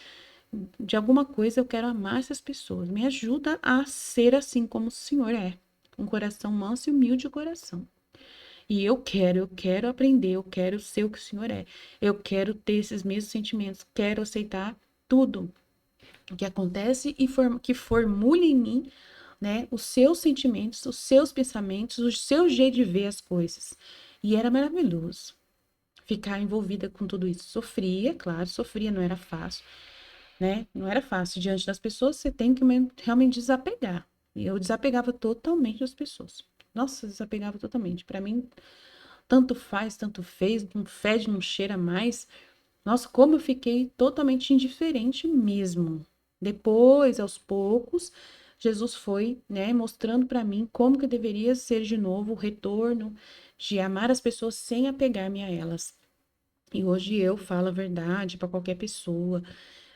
de alguma coisa, eu quero amar essas pessoas. Me ajuda a ser assim como o Senhor é. Um coração manso e humilde de coração. E eu quero aprender, eu quero ser o que o Senhor é. Eu quero ter esses mesmos sentimentos, quero aceitar tudo que acontece e que formule em mim, né, os seus sentimentos, os seus pensamentos, o seu jeito de ver as coisas. E era maravilhoso ficar envolvida com tudo isso. Sofria, claro, sofria, não era fácil, né? Não era fácil. Diante das pessoas, você tem que realmente desapegar. E eu desapegava totalmente das pessoas. Nossa, desapegava totalmente. Para mim, tanto faz, tanto fez, não fede, não cheira mais. Nossa, como eu fiquei totalmente indiferente mesmo. Depois, aos poucos, Jesus foi, né, mostrando para mim como que eu deveria ser de novo o retorno de amar as pessoas sem apegar-me a elas. E hoje eu falo a verdade para qualquer pessoa,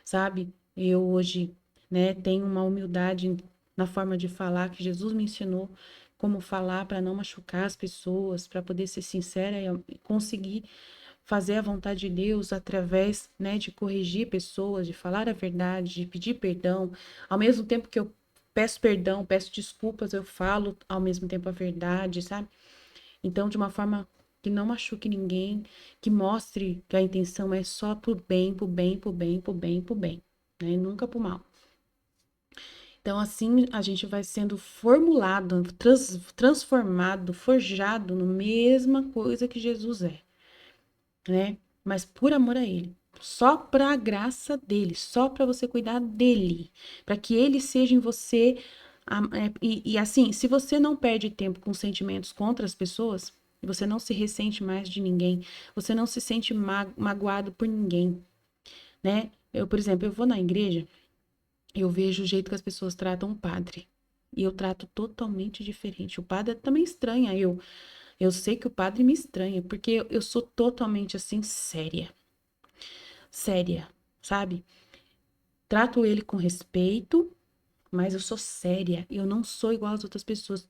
sabe? Eu hoje, né, tenho uma humildade na forma de falar que Jesus me ensinou como falar para não machucar as pessoas, para poder ser sincera e conseguir fazer a vontade de Deus através, né, de corrigir pessoas, de falar a verdade, de pedir perdão, ao mesmo tempo que eu peço perdão, peço desculpas, eu falo ao mesmo tempo a verdade, sabe? Então, de uma forma que não machuque ninguém, que mostre que a intenção é só pro bem, pro bem, pro bem, pro bem, pro bem, né? Nunca pro mal. Então, assim, a gente vai sendo formulado, transformado, forjado na mesma coisa que Jesus é, né? Mas por amor a Ele. Só para a graça dele, só para você cuidar dele, para que ele seja em você. E assim, se você não perde tempo com sentimentos contra as pessoas, você não se ressente mais de ninguém, você não se sente magoado por ninguém, né? Eu, por exemplo, eu vou na igreja, eu vejo o jeito que as pessoas tratam o padre. E eu trato totalmente diferente. O padre também estranha eu sei que o padre me estranha, porque eu sou totalmente assim, séria. Séria, sabe? Trato ele com respeito, mas eu sou séria. Eu não sou igual às outras pessoas.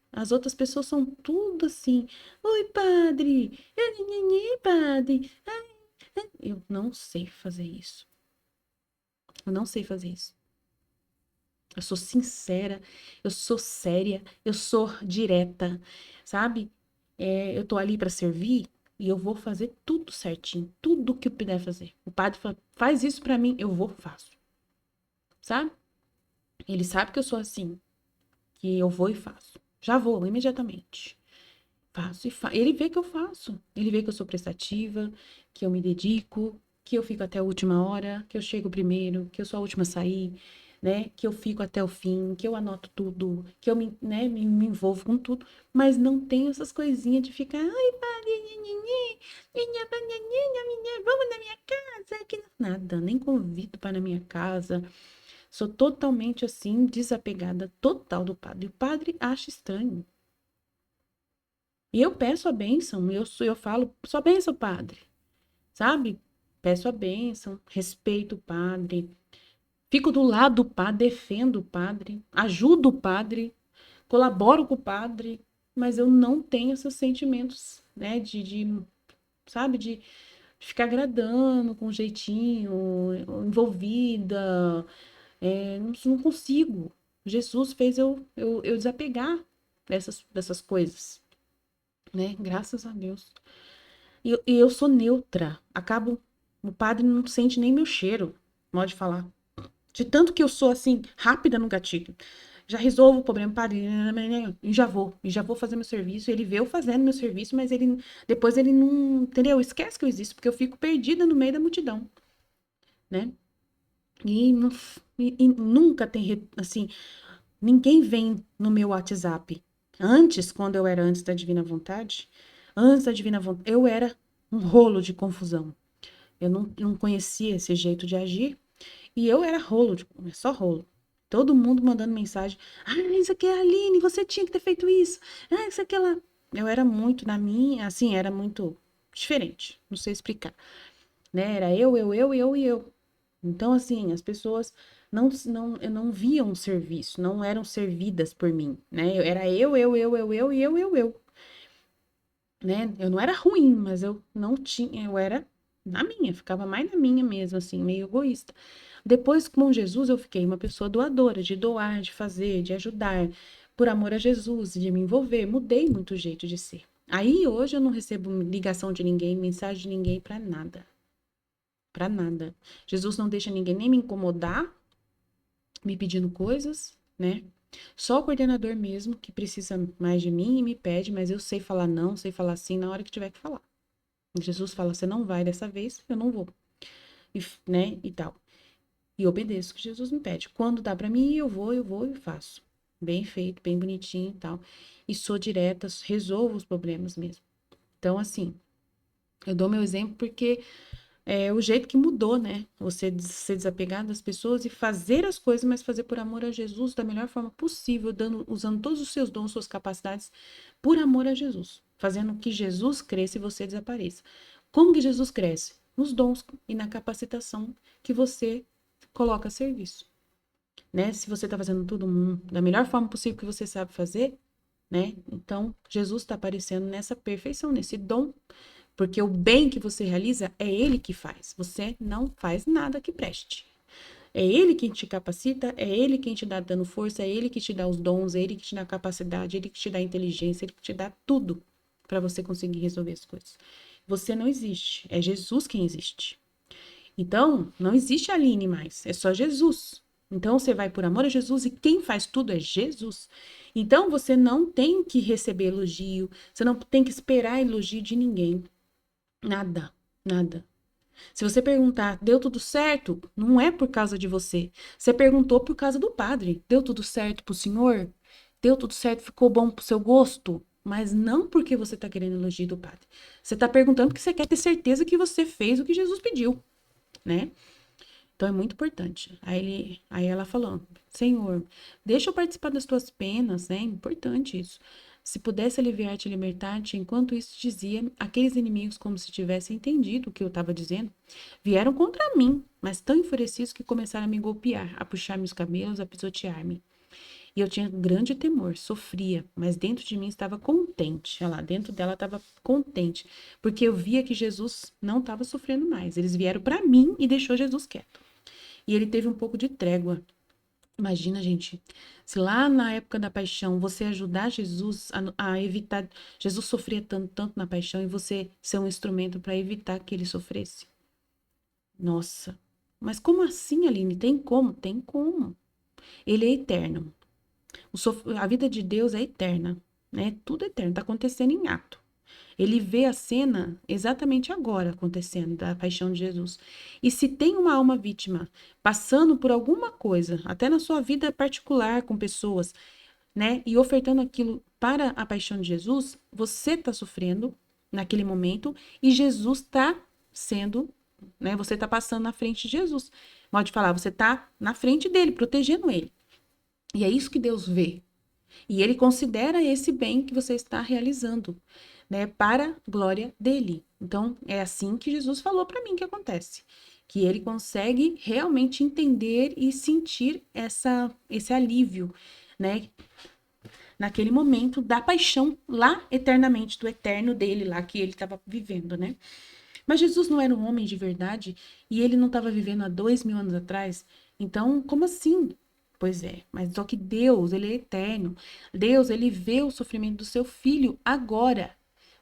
As outras pessoas são tudo assim. Oi, padre. Padre. Eu não sei fazer isso. Eu não sei fazer isso. Eu sou sincera, eu sou séria, eu sou direta, sabe? Eu tô ali para servir e eu vou fazer tudo certinho, tudo que eu puder fazer. O padre fala, faz isso para mim, eu vou, faço, sabe? Ele sabe que eu sou assim, que eu vou e faço. Já vou, imediatamente. Faço e ele vê que eu faço. Ele vê que eu sou prestativa, que eu me dedico, que eu fico até a última hora, que eu chego primeiro, que eu sou a última a sair, né? Que eu fico até o fim, que eu anoto tudo, que eu me, né, me envolvo com tudo, mas não tenho essas coisinhas de ficar, ai, vamos na minha casa, nada, nem convido para na minha casa. Sou totalmente assim, desapegada total do padre. O padre acha estranho. E eu peço a bênção, eu falo, sua bênção, padre, sabe? Peço a bênção, respeito o padre, fico do lado do padre, defendo o padre, ajudo o padre, colaboro com o padre, mas eu não tenho esses sentimentos, né, sabe, de ficar agradando com jeitinho, envolvida, não consigo. Jesus fez eu desapegar dessas coisas, né? Graças a Deus. E eu sou neutra. O padre não sente nem meu cheiro, modo de falar. De tanto que eu sou assim, rápida no gatilho. Já resolvo o problema, padre, e já vou fazer meu serviço. Ele vê eu fazendo meu serviço, mas depois ele não, entendeu? Esquece que eu existo, porque eu fico perdida no meio da multidão, né? E, não, e nunca tem, assim, ninguém vem no meu WhatsApp. Antes, quando eu era antes da Divina Vontade, eu era um rolo de confusão. Eu não conhecia esse jeito de agir e eu era rolo, só rolo. Todo mundo mandando mensagem. Ah, isso aqui é a Aline, você tinha que ter feito isso. Ah, isso aqui ela. Eu era muito na minha, assim, era muito diferente. Não sei explicar, né? Era eu e eu. Então, assim, as pessoas não viam o serviço, não eram servidas por mim, né? Era eu e eu, né? Eu não era ruim, mas eu não tinha, eu era na minha, ficava mais na minha mesmo, assim, meio egoísta. Depois, com Jesus, eu fiquei uma pessoa doadora, de doar, de fazer, de ajudar, por amor a Jesus, de me envolver. Mudei muito o jeito de ser. Aí, hoje, eu não recebo ligação de ninguém, mensagem de ninguém pra nada. Pra nada. Jesus não deixa ninguém nem me incomodar, me pedindo coisas, né? Só o coordenador mesmo que precisa mais de mim e me pede, mas eu sei falar não, sei falar sim na hora que tiver que falar. Jesus fala, você não vai dessa vez, eu não vou. E, né, e tal. E obedeço o que Jesus me pede. Quando dá pra mim, eu vou e faço. Bem feito, bem bonitinho e tal. E sou direta, resolvo os problemas mesmo. Então, assim, eu dou meu exemplo porque é o jeito que mudou, né? Você ser desapegado das pessoas e fazer as coisas, mas fazer por amor a Jesus da melhor forma possível, usando todos os seus dons, suas capacidades, por amor a Jesus. Fazendo que Jesus cresça e você desapareça. Como que Jesus cresce? Nos dons e na capacitação que você coloca a serviço, né? Se você está fazendo tudo da melhor forma possível que você sabe fazer, né? Então, Jesus está aparecendo nessa perfeição, nesse dom, porque o bem que você realiza é Ele que faz. Você não faz nada que preste. É Ele quem te capacita, é Ele quem te dá dando força, é Ele que te dá os dons, é Ele que te dá capacidade, é Ele que te dá inteligência, é Ele que te dá tudo para você conseguir resolver as coisas. Você não existe, é Jesus quem existe. Então, não existe Aline mais, é só Jesus. Então, você vai por amor a Jesus e quem faz tudo é Jesus. Então, você não tem que receber elogio, você não tem que esperar elogio de ninguém. Nada, nada. Se você perguntar, deu tudo certo? Não é por causa de você. Você perguntou por causa do padre. Deu tudo certo pro senhor? Deu tudo certo, ficou bom pro seu gosto? Mas não porque você tá querendo elogio do padre. Você tá perguntando porque você quer ter certeza que você fez o que Jesus pediu, né? Então é muito importante. Aí ela falou: Senhor, deixa eu participar das tuas penas, né? É importante isso. Se pudesse aliviar-te e libertar-te, enquanto isso dizia, aqueles inimigos, como se tivessem entendido o que eu estava dizendo, vieram contra mim, mas tão enfurecidos que começaram a me golpear, a puxar-me os cabelos, a pisotear-me. E eu tinha grande temor, sofria, mas dentro de mim estava contente. Olha lá, dentro dela estava contente, porque eu via que Jesus não estava sofrendo mais. Eles vieram para mim e deixou Jesus quieto. E ele teve um pouco de trégua. Imagina, gente, se lá na época da paixão você ajudar Jesus a evitar. Jesus sofria tanto, tanto na paixão e você ser um instrumento para evitar que ele sofresse. Nossa, mas como assim, Aline? Tem como? Tem como. Ele é eterno. A vida de Deus é eterna, né? Tudo é eterno, está acontecendo em ato. Ele vê a cena exatamente agora acontecendo da paixão de Jesus. E se tem uma alma vítima passando por alguma coisa, até na sua vida particular com pessoas, né, e ofertando aquilo para a paixão de Jesus, você está sofrendo naquele momento e Jesus está sendo, né, você está passando na frente de Jesus. Pode falar, você está na frente dele, protegendo ele. E é isso que Deus vê. E ele considera esse bem que você está realizando, né, para a glória dele. Então, é assim que Jesus falou para mim que acontece. Que ele consegue realmente entender e sentir esse alívio, né, naquele momento da paixão lá eternamente, do eterno dele lá que ele estava vivendo, né? Mas Jesus não era um homem de verdade e ele não estava vivendo há 2000 anos atrás. Então, como assim? Pois é, mas só que Deus, ele é eterno. Deus, ele vê o sofrimento do seu filho agora,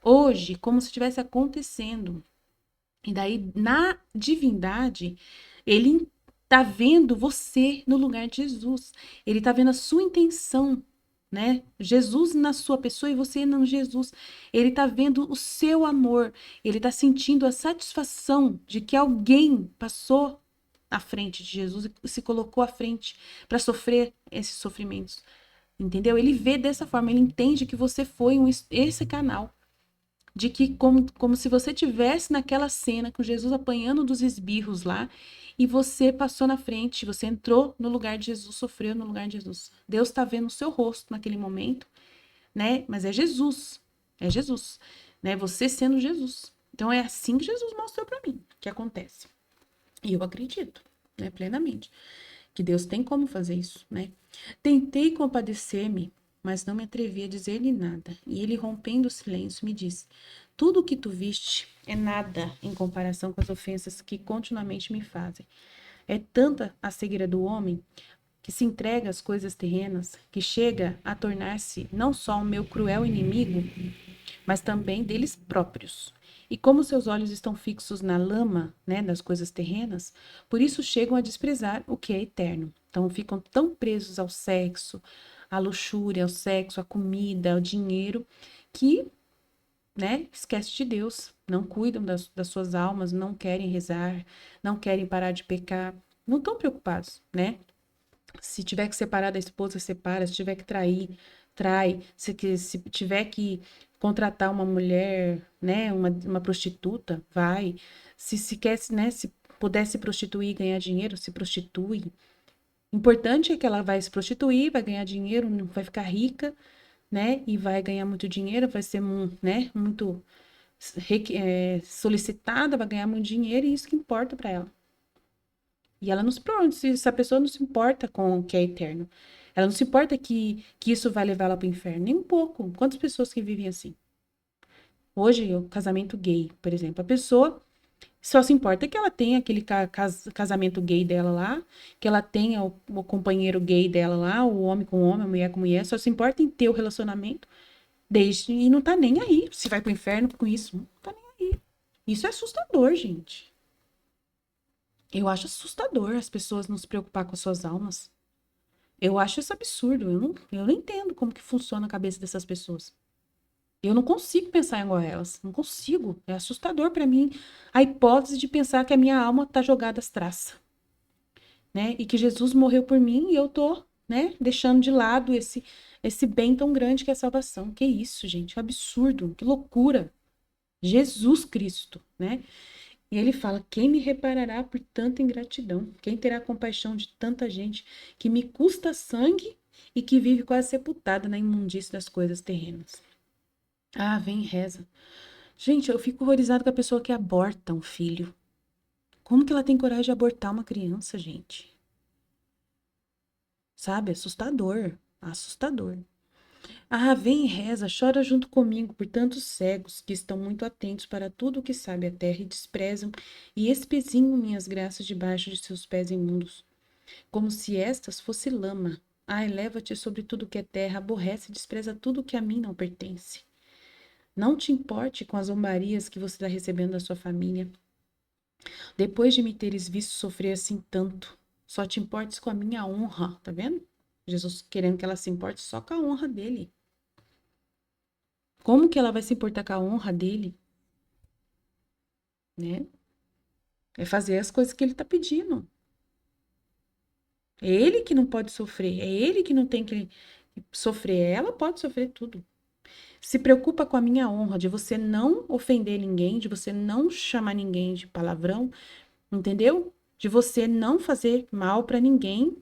hoje, como se estivesse acontecendo. E daí, na divindade, ele tá vendo você no lugar de Jesus. Ele tá vendo a sua intenção, né? Jesus na sua pessoa e você não Jesus. Ele tá vendo o seu amor. Ele tá sentindo a satisfação de que alguém passou à frente de Jesus e se colocou à frente para sofrer esses sofrimentos. Entendeu? Ele vê dessa forma, ele entende que você foi esse canal de que como se você tivesse naquela cena com Jesus apanhando dos esbirros lá, e você passou na frente, você entrou no lugar de Jesus, sofreu no lugar de Jesus. Deus está vendo o seu rosto naquele momento, né? Mas é Jesus, né? Você sendo Jesus. Então é assim que Jesus mostrou para mim que acontece. E eu acredito, né, plenamente, que Deus tem como fazer isso, né? Tentei compadecer-me, mas não me atrevi a dizer-lhe nada. E ele, rompendo o silêncio, me disse: tudo o que tu viste é nada em comparação com as ofensas que continuamente me fazem. É tanta a cegueira do homem que se entrega às coisas terrenas, que chega a tornar-se não só o meu cruel inimigo, mas também deles próprios. E como seus olhos estão fixos na lama, né, das coisas terrenas, por isso chegam a desprezar o que é eterno. Então ficam tão presos ao sexo, à luxúria, ao sexo, à comida, ao dinheiro, que, né, esquece de Deus, não cuidam das suas almas, não querem rezar, não querem parar de pecar, não estão preocupados, né? Se tiver que separar da esposa, separa. Se tiver que trair, trai. Se tiver que contratar uma mulher, né, uma prostituta, vai. Se quer, né, se puder se prostituir e ganhar dinheiro, se prostitui. Importante é que ela vai se prostituir, vai ganhar dinheiro, vai ficar rica, né, e vai ganhar muito dinheiro, vai ser, né, muito solicitada, vai ganhar muito dinheiro e isso que importa para ela. E ela não se importa, se essa pessoa não se importa com o que é eterno. Ela não se importa que isso vai levar ela para o inferno, nem um pouco. Quantas pessoas que vivem assim? Hoje, o casamento gay, por exemplo, a pessoa só se importa que ela tenha aquele casamento gay dela lá, que ela tenha o companheiro gay dela lá, o homem com homem, a mulher com mulher, só se importa em ter o relacionamento, e não tá nem aí se vai pro inferno com isso, não tá nem aí. Isso é assustador, gente. Eu acho assustador as pessoas não se preocupar com as suas almas. Eu acho isso absurdo. Eu não entendo como que funciona a cabeça dessas pessoas. Eu não consigo pensar igual a elas. Não consigo. É assustador para mim a hipótese de pensar que a minha alma tá jogada às traças, né? E que Jesus morreu por mim e eu tô, né, deixando de lado esse bem tão grande que é a salvação. Que isso, gente? Que absurdo. Que loucura. Jesus Cristo, né? E ele fala: quem me reparará por tanta ingratidão? Quem terá compaixão de tanta gente que me custa sangue e que vive quase sepultada na imundície das coisas terrenas? Ah, vem e reza. Gente, eu fico horrorizada com a pessoa que aborta um filho. Como que ela tem coragem de abortar uma criança, gente? Sabe? Assustador. Assustador. Ah, vem e reza, chora junto comigo por tantos cegos que estão muito atentos para tudo o que sabe a terra e desprezam e espezinham minhas graças debaixo de seus pés imundos, como se estas fosse lama. Ai, leva-te sobre tudo que é terra, aborrece e despreza tudo que a mim não pertence. Não te importe com as zombarias que você está recebendo da sua família. Depois de me teres visto sofrer assim tanto, só te importes com a minha honra, tá vendo? Jesus querendo que ela se importe só com a honra dele. Como que ela vai se importar com a honra dele, né? É fazer as coisas que ele tá pedindo. É ele que não pode sofrer, é ele que não tem que sofrer, ela pode sofrer tudo. Se preocupa com a minha honra, de você não ofender ninguém, de você não chamar ninguém de palavrão, entendeu? De você não fazer mal para ninguém,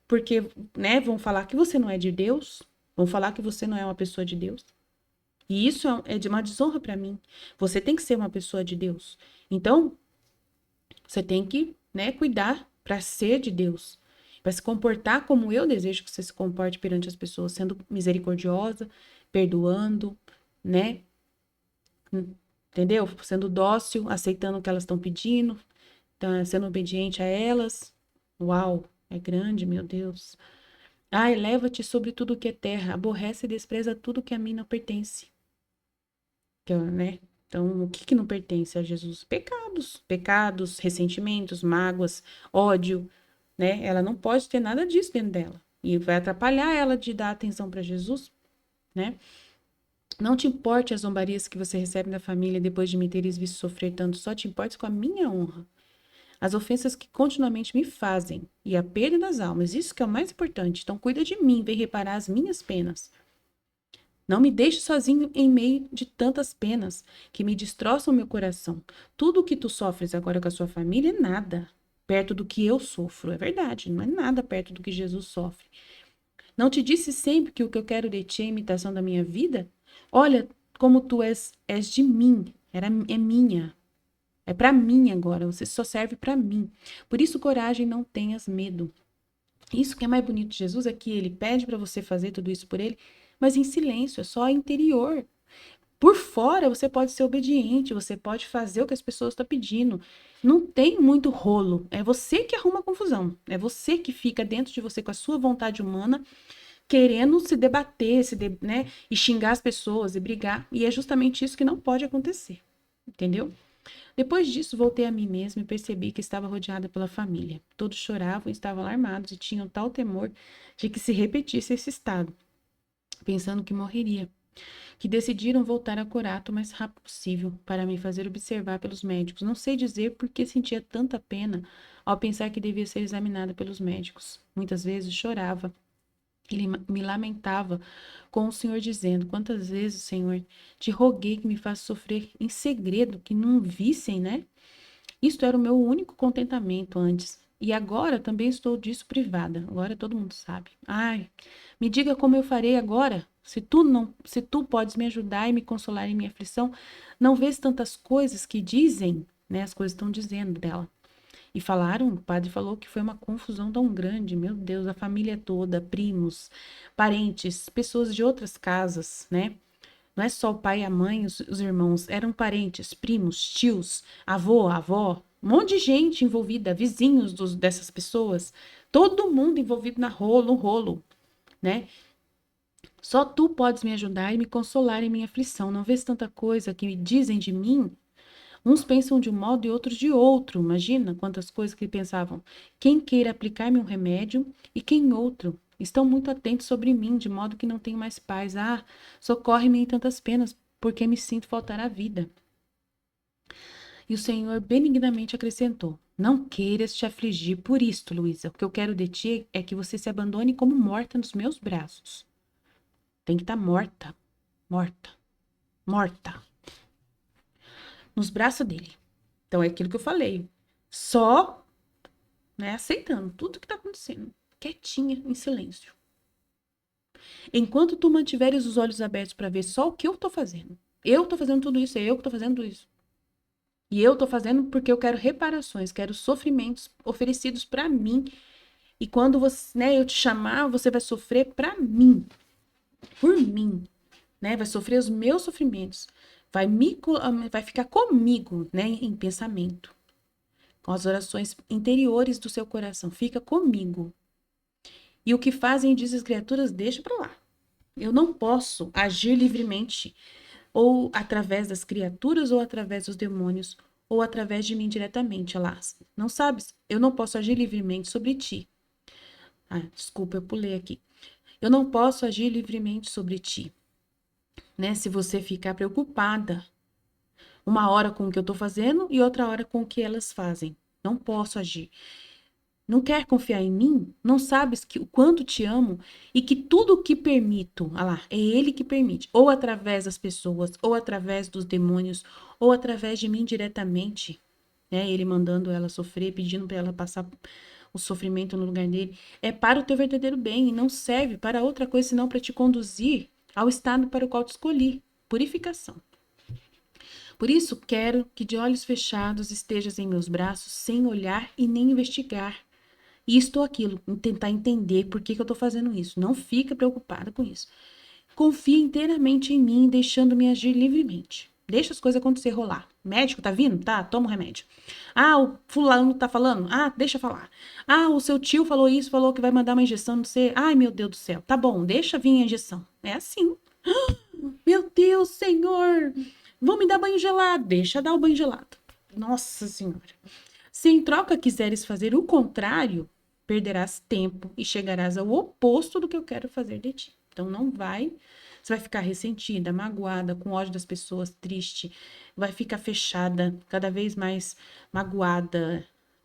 porque, né, vão falar que você não é de Deus, vão falar que você não é uma pessoa de Deus. E isso é de uma desonra para mim. Você tem que ser uma pessoa de Deus. Então, você tem que, né, cuidar para ser de Deus, para se comportar como eu desejo que você se comporte perante as pessoas, sendo misericordiosa, perdoando, né? Entendeu? Sendo dócil, aceitando o que elas estão pedindo, tá, sendo obediente a elas. Uau, é grande, meu Deus. Ah, eleva-te sobre tudo que é terra, aborrece e despreza tudo que a mim não pertence. Então, né? Então, o que que não pertence a Jesus? Pecados, ressentimentos, mágoas, ódio, né? Ela não pode ter nada disso dentro dela. E vai atrapalhar ela de dar atenção para Jesus, né? Não te importe as zombarias que você recebe da família depois de me teres visto sofrer tanto, só te importes com a minha honra. As ofensas que continuamente me fazem e a perda das almas, isso que é o mais importante. Então, cuida de mim, vem reparar as minhas penas. Não me deixe sozinho em meio de tantas penas que me destroçam meu coração. Tudo o que tu sofres agora com a sua família é nada perto do que eu sofro. É verdade, não é nada perto do que Jesus sofre. Não te disse sempre que o que eu quero de ti é a imitação da minha vida? Olha como tu és de mim, é minha. É para mim agora, você só serve para mim. Por isso, coragem, não tenhas medo. Isso que é mais bonito de Jesus é que ele pede para você fazer tudo isso por ele, mas em silêncio, é só interior. Por fora, você pode ser obediente, você pode fazer o que as pessoas estão pedindo. Não tem muito rolo. É você que arruma a confusão. É você que fica dentro de você com a sua vontade humana, querendo se debater, né, e xingar as pessoas e brigar. E é justamente isso que não pode acontecer. Entendeu? Depois disso, voltei a mim mesma e percebi que estava rodeada pela família. Todos choravam, estavam alarmados e tinham tal temor de que se repetisse esse estado, pensando que morreria, que decidiram voltar a Corato o mais rápido possível para me fazer observar pelos médicos. Não sei dizer por que sentia tanta pena ao pensar que devia ser examinada pelos médicos. Muitas vezes chorava. Ele me lamentava com o Senhor, dizendo: Quantas vezes, Senhor, te roguei que me faça sofrer em segredo, que não vissem, né? Isto era o meu único contentamento antes. E agora também estou disso privada. Agora todo mundo sabe. Ai, me diga como eu farei agora? Se tu podes me ajudar e me consolar em minha aflição, não vês tantas coisas que dizem, né? As coisas estão dizendo dela. E falaram, o padre falou que foi uma confusão tão grande, meu Deus, a família toda, primos, parentes, pessoas de outras casas, né? Não é só o pai e a mãe, os irmãos, eram parentes, primos, tios, avô, avó, um monte de gente envolvida, vizinhos dessas pessoas, todo mundo envolvido na rolo, no rolo, né? Só tu podes me ajudar e me consolar em minha aflição. Não vês tanta coisa que me dizem de mim? Uns pensam de um modo e outros de outro. Imagina quantas coisas que pensavam. Quem queira aplicar-me um remédio e quem outro. Estão muito atentos sobre mim, de modo que não tenho mais paz. Ah, socorre-me em tantas penas, porque me sinto faltar à vida. E o Senhor benignamente acrescentou: Não queiras te afligir por isto, Luísa. O que eu quero de ti é que você se abandone como morta nos meus braços. Tem que estar morta, morta, morta, nos braços dele. Então é aquilo que eu falei. Só, né, aceitando tudo que está acontecendo, quietinha, em silêncio. Enquanto tu mantiveres os olhos abertos para ver só o que eu tô fazendo. Eu tô fazendo tudo isso, é eu que tô fazendo tudo isso. E eu tô fazendo porque eu quero reparações, quero sofrimentos oferecidos para mim. E quando você, né, eu te chamar, você vai sofrer para mim, por mim, né? Vai sofrer os meus sofrimentos, vai ficar comigo, né, em pensamento, com as orações interiores do seu coração, fica comigo. E o que fazem diz as criaturas, deixa para lá. Eu não posso agir livremente, ou através das criaturas, ou através dos demônios, ou através de mim diretamente, alas. Não sabes? Eu não posso agir livremente sobre ti. Ah, desculpa, eu pulei aqui. Eu não posso agir livremente sobre ti, né? Se você ficar preocupada, uma hora com o que eu tô fazendo e outra hora com o que elas fazem. Não posso agir. Não quer confiar em mim? Não sabes que o quanto te amo e que tudo o que permito, ah lá, é ele que permite, ou através das pessoas, ou através dos demônios, ou através de mim diretamente, né? Ele mandando ela sofrer, pedindo para ela passar o sofrimento no lugar dele, é para o teu verdadeiro bem e não serve para outra coisa senão para te conduzir ao estado para o qual te escolhi, purificação. Por isso quero que de olhos fechados estejas em meus braços, sem olhar e nem investigar isto ou aquilo, tentar entender por que eu tô fazendo isso. Não fica preocupada com isso. Confia inteiramente em mim, deixando-me agir livremente. Deixa as coisas acontecer, rolar. Médico tá vindo? Tá, toma o remédio. Ah, o fulano tá falando? Ah, deixa falar. Ah, o seu tio falou isso, falou que vai mandar uma injeção, não sei. Ai, meu Deus do céu. Tá bom, deixa vir a injeção. É assim. Meu Deus, Senhor. Vão me dar banho gelado. Deixa dar o banho gelado. Nossa Senhora. Se em troca quiseres fazer o contrário, perderás tempo e chegarás ao oposto do que eu quero fazer de ti. Então não vai, você vai ficar ressentida, magoada, com ódio das pessoas, triste, vai ficar fechada, cada vez mais magoada,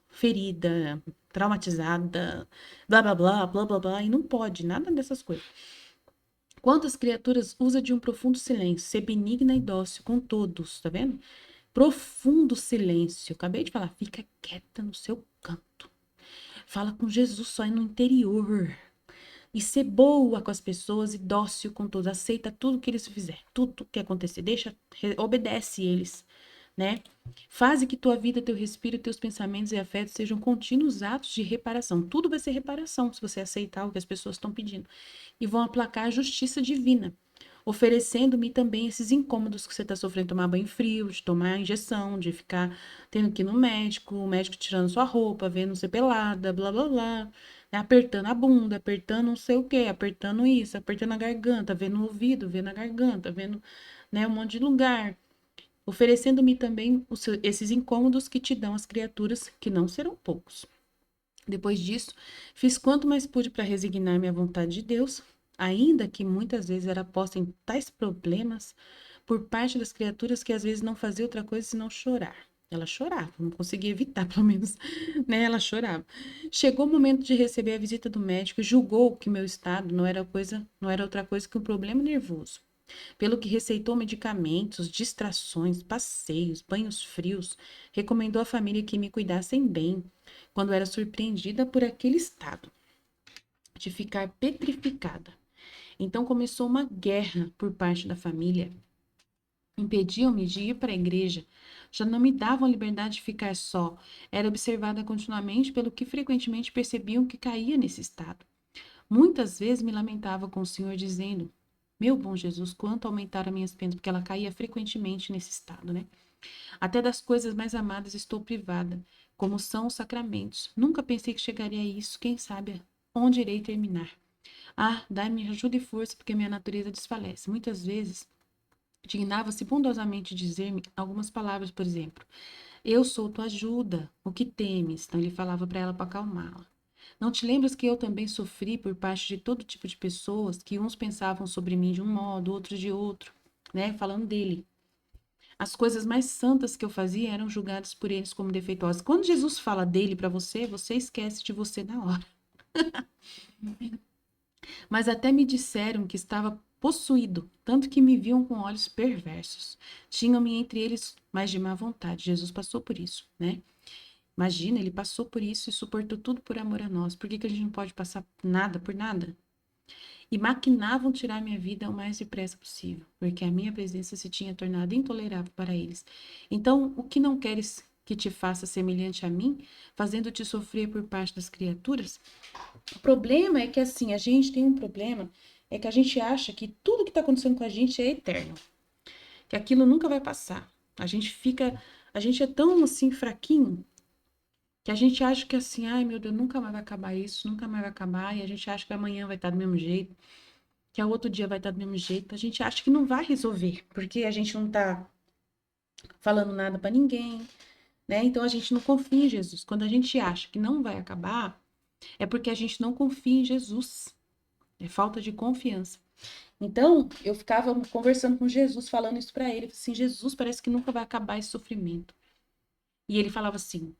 ferida, traumatizada, blá blá blá, blá blá blá, e não pode, nada dessas coisas. Quantas criaturas usa de um profundo silêncio, ser benigna e dócil com todos, tá vendo? Profundo silêncio. Acabei de falar, fica quieta no seu canto. Fala com Jesus só no interior. E ser boa com as pessoas e dócil com todos. Aceita tudo que eles fizerem, tudo que acontecer. Obedece eles, né? Faze que tua vida, teu respiro, teus pensamentos e afetos sejam contínuos atos de reparação. Tudo vai ser reparação se você aceitar o que as pessoas estão pedindo. E vão aplacar a justiça divina, oferecendo-me também esses incômodos que você está sofrendo, tomar banho frio, de tomar injeção, de ficar tendo que ir no médico, o médico tirando sua roupa, vendo você pelada, blá, blá, blá, né? Apertando a bunda, apertando não sei o quê, apertando isso, apertando a garganta, vendo o ouvido, vendo a garganta, vendo, né, um monte de lugar. Oferecendo-me também esses incômodos que te dão as criaturas, que não serão poucos. Depois disso, fiz quanto mais pude para resignar-me à vontade de Deus, ainda que muitas vezes era posta em tais problemas por parte das criaturas que às vezes não fazia outra coisa senão chorar. Ela chorava, não conseguia evitar, pelo menos, né? Ela chorava. Chegou o momento de receber a visita do médico e julgou que meu estado não era outra coisa que um problema nervoso. Pelo que receitou medicamentos, distrações, passeios, banhos frios, recomendou à família que me cuidassem bem, quando era surpreendida por aquele estado de ficar petrificada. Então começou uma guerra por parte da família. Impediam-me de ir para a igreja, já não me davam a liberdade de ficar só. Era observada continuamente, pelo que frequentemente percebiam que caía nesse estado. Muitas vezes me lamentava com o Senhor, dizendo: meu bom Jesus, quanto aumentaram minhas penas, porque ela caía frequentemente nesse estado, né? Até das coisas mais amadas estou privada, como são os sacramentos. Nunca pensei que chegaria a isso, quem sabe onde irei terminar. Ah, dai-me ajuda e força, porque minha natureza desfalece. Muitas vezes dignava-se bondosamente dizer-me algumas palavras, por exemplo: eu sou tua ajuda, o que temes? Então ele falava para ela para acalmá-la. Não te lembras que eu também sofri por parte de todo tipo de pessoas, que uns pensavam sobre mim de um modo, outros de outro, né? Falando dele. As coisas mais santas que eu fazia eram julgadas por eles como defeituosas. Quando Jesus fala dele para você, você esquece de você na hora. Mas até me disseram que estava possuído, tanto que me viam com olhos perversos. Tinham-me entre eles mais de má vontade. Jesus passou por isso, né? Imagina, ele passou por isso e suportou tudo por amor a nós. Por que a gente não pode passar nada por nada? E maquinavam tirar minha vida o mais depressa possível, porque a minha presença se tinha tornado intolerável para eles. Então, o que não queres que te faça semelhante a mim, fazendo-te sofrer por parte das criaturas? O problema é que, assim, a gente tem um problema, é que a gente acha que tudo que está acontecendo com a gente é eterno, que aquilo nunca vai passar. A gente é tão, assim, fraquinho, que a gente acha que, assim, ai, meu Deus, nunca mais vai acabar isso, nunca mais vai acabar, e a gente acha que amanhã vai estar do mesmo jeito, que o outro dia vai estar do mesmo jeito. A gente acha que não vai resolver, porque a gente não tá falando nada para ninguém, né? Então a gente não confia em Jesus. Quando a gente acha que não vai acabar, é porque a gente não confia em Jesus. É falta de confiança. Então, eu ficava conversando com Jesus, falando isso para ele, assim, Jesus, parece que nunca vai acabar esse sofrimento. E ele falava assim: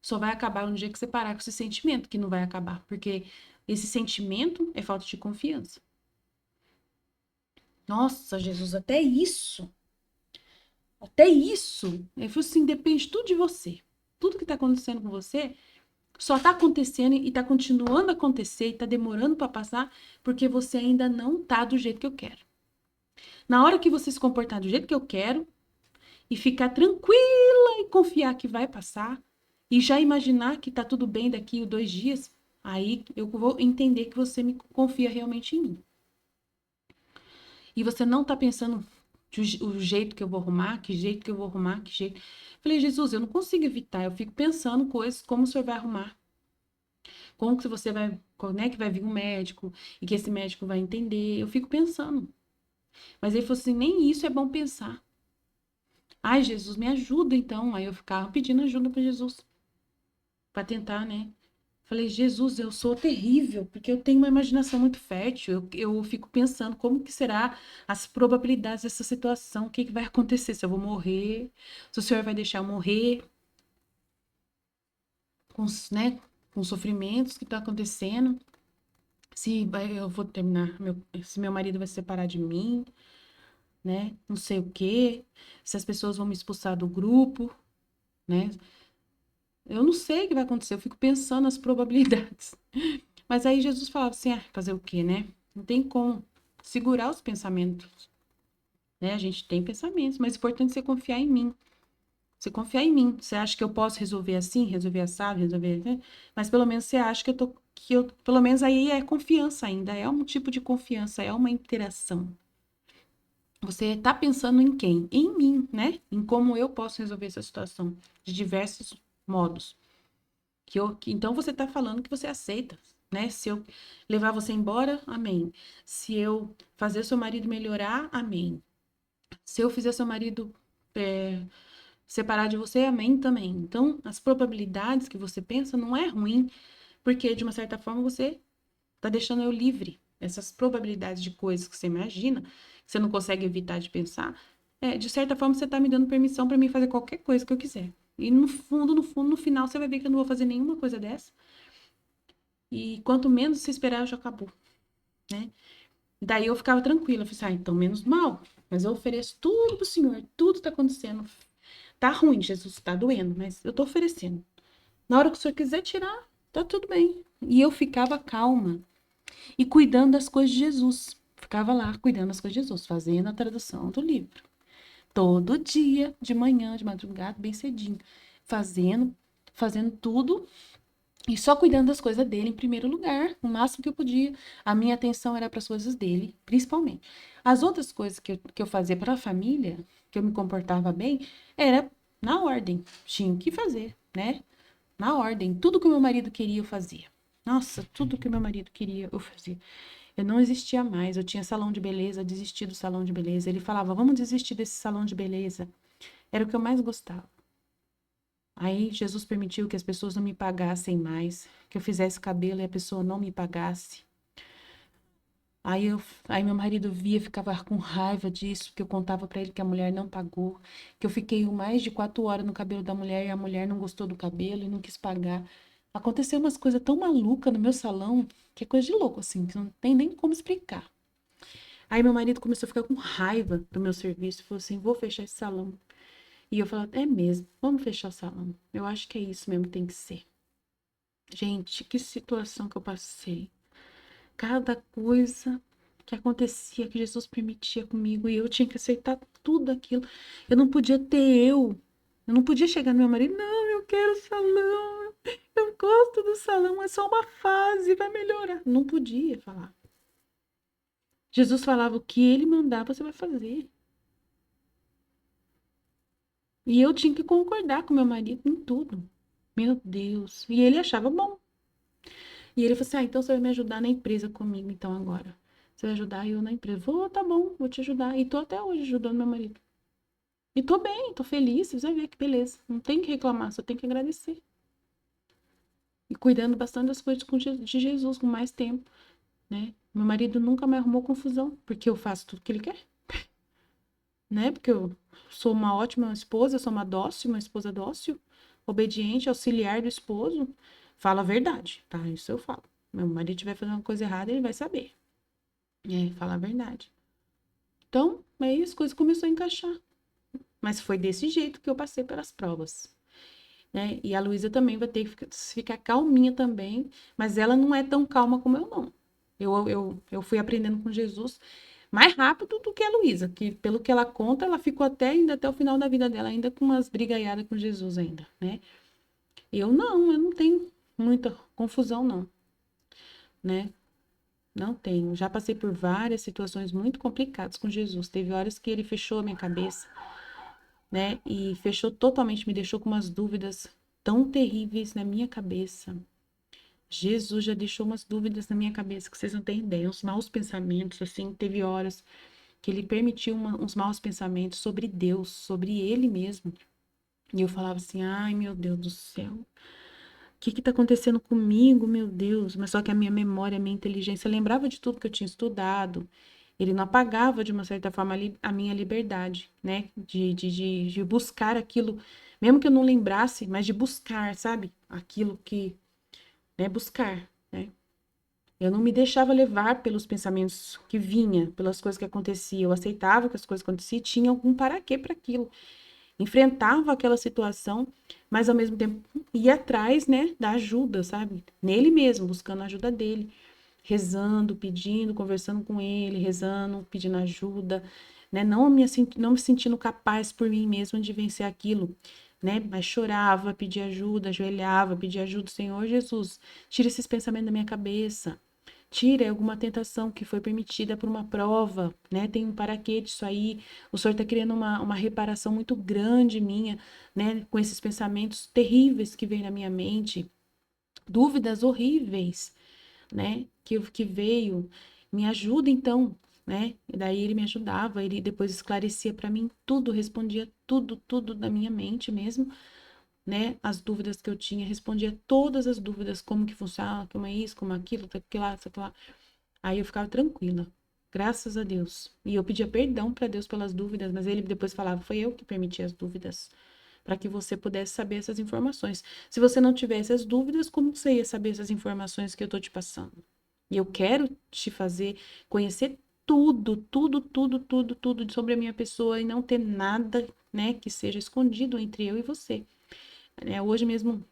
só vai acabar no dia que você parar com esse sentimento, que não vai acabar, porque esse sentimento é falta de confiança. Nossa, Jesus, até isso. Até isso, ele falou assim, depende tudo de você. Tudo que está acontecendo com você só está acontecendo e está continuando a acontecer e está demorando para passar porque você ainda não está do jeito que eu quero. Na hora que você se comportar do jeito que eu quero e ficar tranquila e confiar que vai passar e já imaginar que está tudo bem daqui a 2 dias, aí eu vou entender que você me confia realmente em mim. E você não está pensando o jeito que eu vou arrumar, que jeito que eu vou arrumar, que jeito. Falei, Jesus, eu não consigo evitar, eu fico pensando coisas, como o senhor vai arrumar. Como que você vai, né, que vai vir um médico e que esse médico vai entender. Eu fico pensando. Mas ele falou assim, nem isso é bom pensar. Ai, Jesus, me ajuda então. Aí eu ficava pedindo ajuda para Jesus, para tentar, né? Falei, Jesus, eu sou terrível, porque eu tenho uma imaginação muito fértil. Eu fico pensando como que será as probabilidades dessa situação, o que, que vai acontecer, se eu vou morrer, se o Senhor vai deixar eu morrer, com, né, com os sofrimentos que estão acontecendo. eu vou terminar, se meu marido vai se separar de mim, né? Não sei o quê, se as pessoas vão me expulsar do grupo, né? Eu não sei o que vai acontecer, eu fico pensando nas probabilidades. Mas aí Jesus falava assim, fazer o quê, né? Não tem como segurar os pensamentos, né? A gente tem pensamentos, mas é importante você confiar em mim. Você confiar em mim. Você acha que eu posso resolver assim, resolver assado, resolver, né? Mas pelo menos você acha pelo menos aí é confiança ainda, é um tipo de confiança, é uma interação. Você está pensando em quem? Em mim, né? Em como eu posso resolver essa situação de diversos modos. Então você está falando que você aceita, né? Se eu levar você embora, amém. Se eu fazer seu marido melhorar, amém. Se eu fizer seu marido separar de você, amém também. Então, as probabilidades que você pensa não é ruim, porque de uma certa forma você está deixando eu livre. Essas probabilidades de coisas que você imagina, que você não consegue evitar de pensar, de certa forma você está me dando permissão para mim fazer qualquer coisa que eu quiser. E no fundo, no final, você vai ver que eu não vou fazer nenhuma coisa dessa. E quanto menos se esperar, já acabou, né? Daí eu ficava tranquila, eu falei assim, então menos mal, mas eu ofereço tudo pro Senhor, tudo tá acontecendo. Tá ruim, Jesus, tá doendo, mas eu tô oferecendo. Na hora que o Senhor quiser tirar, tá tudo bem. E eu ficava calma e cuidando das coisas de Jesus. Ficava lá cuidando das coisas de Jesus, fazendo a tradução do livro. Todo dia, de manhã, de madrugada, bem cedinho. Fazendo tudo e só cuidando das coisas dele em primeiro lugar, o máximo que eu podia. A minha atenção era para as coisas dele, principalmente. As outras coisas que eu fazia para a família, que eu me comportava bem, era na ordem. Tinha que fazer, né? Na ordem. Tudo que o meu marido queria, eu fazia. Nossa, tudo que o meu marido queria, eu fazia. Eu não existia mais. Eu tinha salão de beleza, eu desisti do salão de beleza. Ele falava, vamos desistir desse salão de beleza. Era o que eu mais gostava. Aí Jesus permitiu que as pessoas não me pagassem mais, que eu fizesse cabelo e a pessoa não me pagasse. Aí meu marido via, ficava com raiva disso, porque eu contava pra ele que a mulher não pagou, que eu fiquei mais de 4 horas no cabelo da mulher e a mulher não gostou do cabelo e não quis pagar. Aconteceu umas coisas tão malucas no meu salão, que é coisa de louco, assim, que não tem nem como explicar. Aí meu marido começou a ficar com raiva do meu serviço, falou assim, vou fechar esse salão. E eu falei, é mesmo, vamos fechar o salão. Eu acho que é isso mesmo, tem que ser. Gente, que situação que eu passei. Cada coisa que acontecia, que Jesus permitia comigo, e eu tinha que aceitar tudo aquilo. Eu não podia ter eu não podia chegar no meu marido, não, eu quero salão, eu gosto do salão, é só uma fase, vai melhorar. Não podia falar. Jesus falava o que ele mandar, você vai fazer. E eu tinha que concordar com meu marido em tudo. Meu Deus. E ele achava bom. E ele falou assim: então você vai me ajudar na empresa comigo, então agora. Você vai ajudar eu na empresa. Vou, tá bom, vou te ajudar. E tô até hoje ajudando meu marido. E tô bem, tô feliz. Você vai ver que beleza. Não tem que reclamar, só tem que agradecer. E cuidando bastante das coisas de Jesus com mais tempo, né? Meu marido nunca me arrumou confusão, porque eu faço tudo que ele quer, né? Porque eu sou uma ótima esposa, sou uma esposa dócil, obediente, auxiliar do esposo. Fala a verdade, tá? Isso eu falo. Meu marido estiver fazendo uma coisa errada, ele vai saber. Falar a verdade. Então, aí as coisas começaram a encaixar. Mas foi desse jeito que eu passei pelas provas, né? E a Luísa também vai ter que ficar calminha também, mas ela não é tão calma como eu, não. Eu fui aprendendo com Jesus mais rápido do que a Luísa, que pelo que ela conta, ela ficou ainda até o final da vida dela, ainda com umas brigaiadas com Jesus ainda, né? Eu não tenho muita confusão, não, né? Não tenho. Já passei por várias situações muito complicadas com Jesus. Teve horas que ele fechou a minha cabeça, né? E fechou totalmente, me deixou com umas dúvidas tão terríveis na minha cabeça. Jesus já deixou umas dúvidas na minha cabeça que vocês não têm ideia, uns maus pensamentos, assim, teve horas que ele permitiu uns maus pensamentos sobre Deus, sobre ele mesmo. E eu falava assim: "Ai, meu Deus do céu. O que que tá acontecendo comigo, meu Deus?" Mas só que a minha memória, a minha inteligência lembrava de tudo que eu tinha estudado. Ele não apagava, de uma certa forma, a minha liberdade, né? De buscar aquilo, mesmo que eu não lembrasse, mas de buscar, sabe? Aquilo que, né? Buscar, né? Eu não me deixava levar pelos pensamentos que vinha, pelas coisas que aconteciam. Eu aceitava que as coisas aconteciam e tinha algum para quê para aquilo. Enfrentava aquela situação, mas ao mesmo tempo ia atrás, né, da ajuda, sabe? Nele mesmo, buscando a ajuda dele, rezando, pedindo, conversando com ele, rezando, pedindo ajuda, né? Não me sentindo capaz por mim mesma de vencer aquilo, né? Mas chorava, pedia ajuda, ajoelhava, pedia ajuda, Senhor Jesus, tira esses pensamentos da minha cabeça. Tira alguma tentação que foi permitida por uma prova, né? Tem um paraquê disso aí. O Senhor está criando uma reparação muito grande minha, né? Com esses pensamentos terríveis que vêm na minha mente, dúvidas horríveis, né? Que veio. Me ajuda então, né? E daí ele me ajudava, ele depois esclarecia para mim tudo, respondia tudo, tudo da minha mente mesmo, né? As dúvidas que eu tinha, respondia todas as dúvidas, como que funciona, como é isso, como aquilo, aquilo lá, aquilo lá. Aí eu ficava tranquila, graças a Deus. E eu pedia perdão para Deus pelas dúvidas, mas ele depois falava, foi eu que permiti as dúvidas, para que você pudesse saber essas informações. Se você não tivesse as dúvidas, como você ia saber essas informações que eu tô te passando? E eu quero te fazer conhecer tudo, tudo, tudo, tudo, tudo sobre a minha pessoa e não ter nada, né, que seja escondido entre eu e você. Hoje mesmo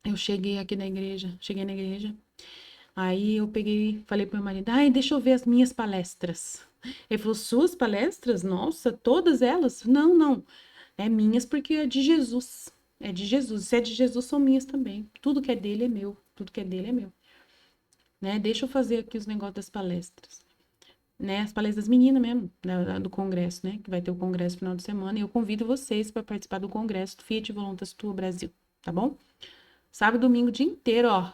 eu cheguei na igreja. Aí eu peguei, falei pro meu marido, ai, deixa eu ver as minhas palestras. Ele falou, suas palestras? Nossa, todas elas? Não, não. É minhas porque é de Jesus. É de Jesus. Se é de Jesus, são minhas também. Tudo que é dele é meu. Tudo que é dele é meu. Né? Deixa eu fazer aqui os negócios das palestras. Né? As palestras das meninas mesmo, do congresso, né? Que vai ter o congresso no final de semana. E eu convido vocês para participar do congresso do Fiat Voluntas Tua Brasil. Tá bom? Sábado e domingo, o dia inteiro, ó.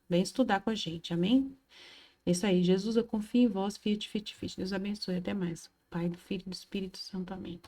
Vem estudar com a gente. Amém? É isso aí. Jesus, eu confio em vós. Fiat, fiat, fiat. Deus abençoe. Até mais. Pai, do Filho e do Espírito Santo. Amém.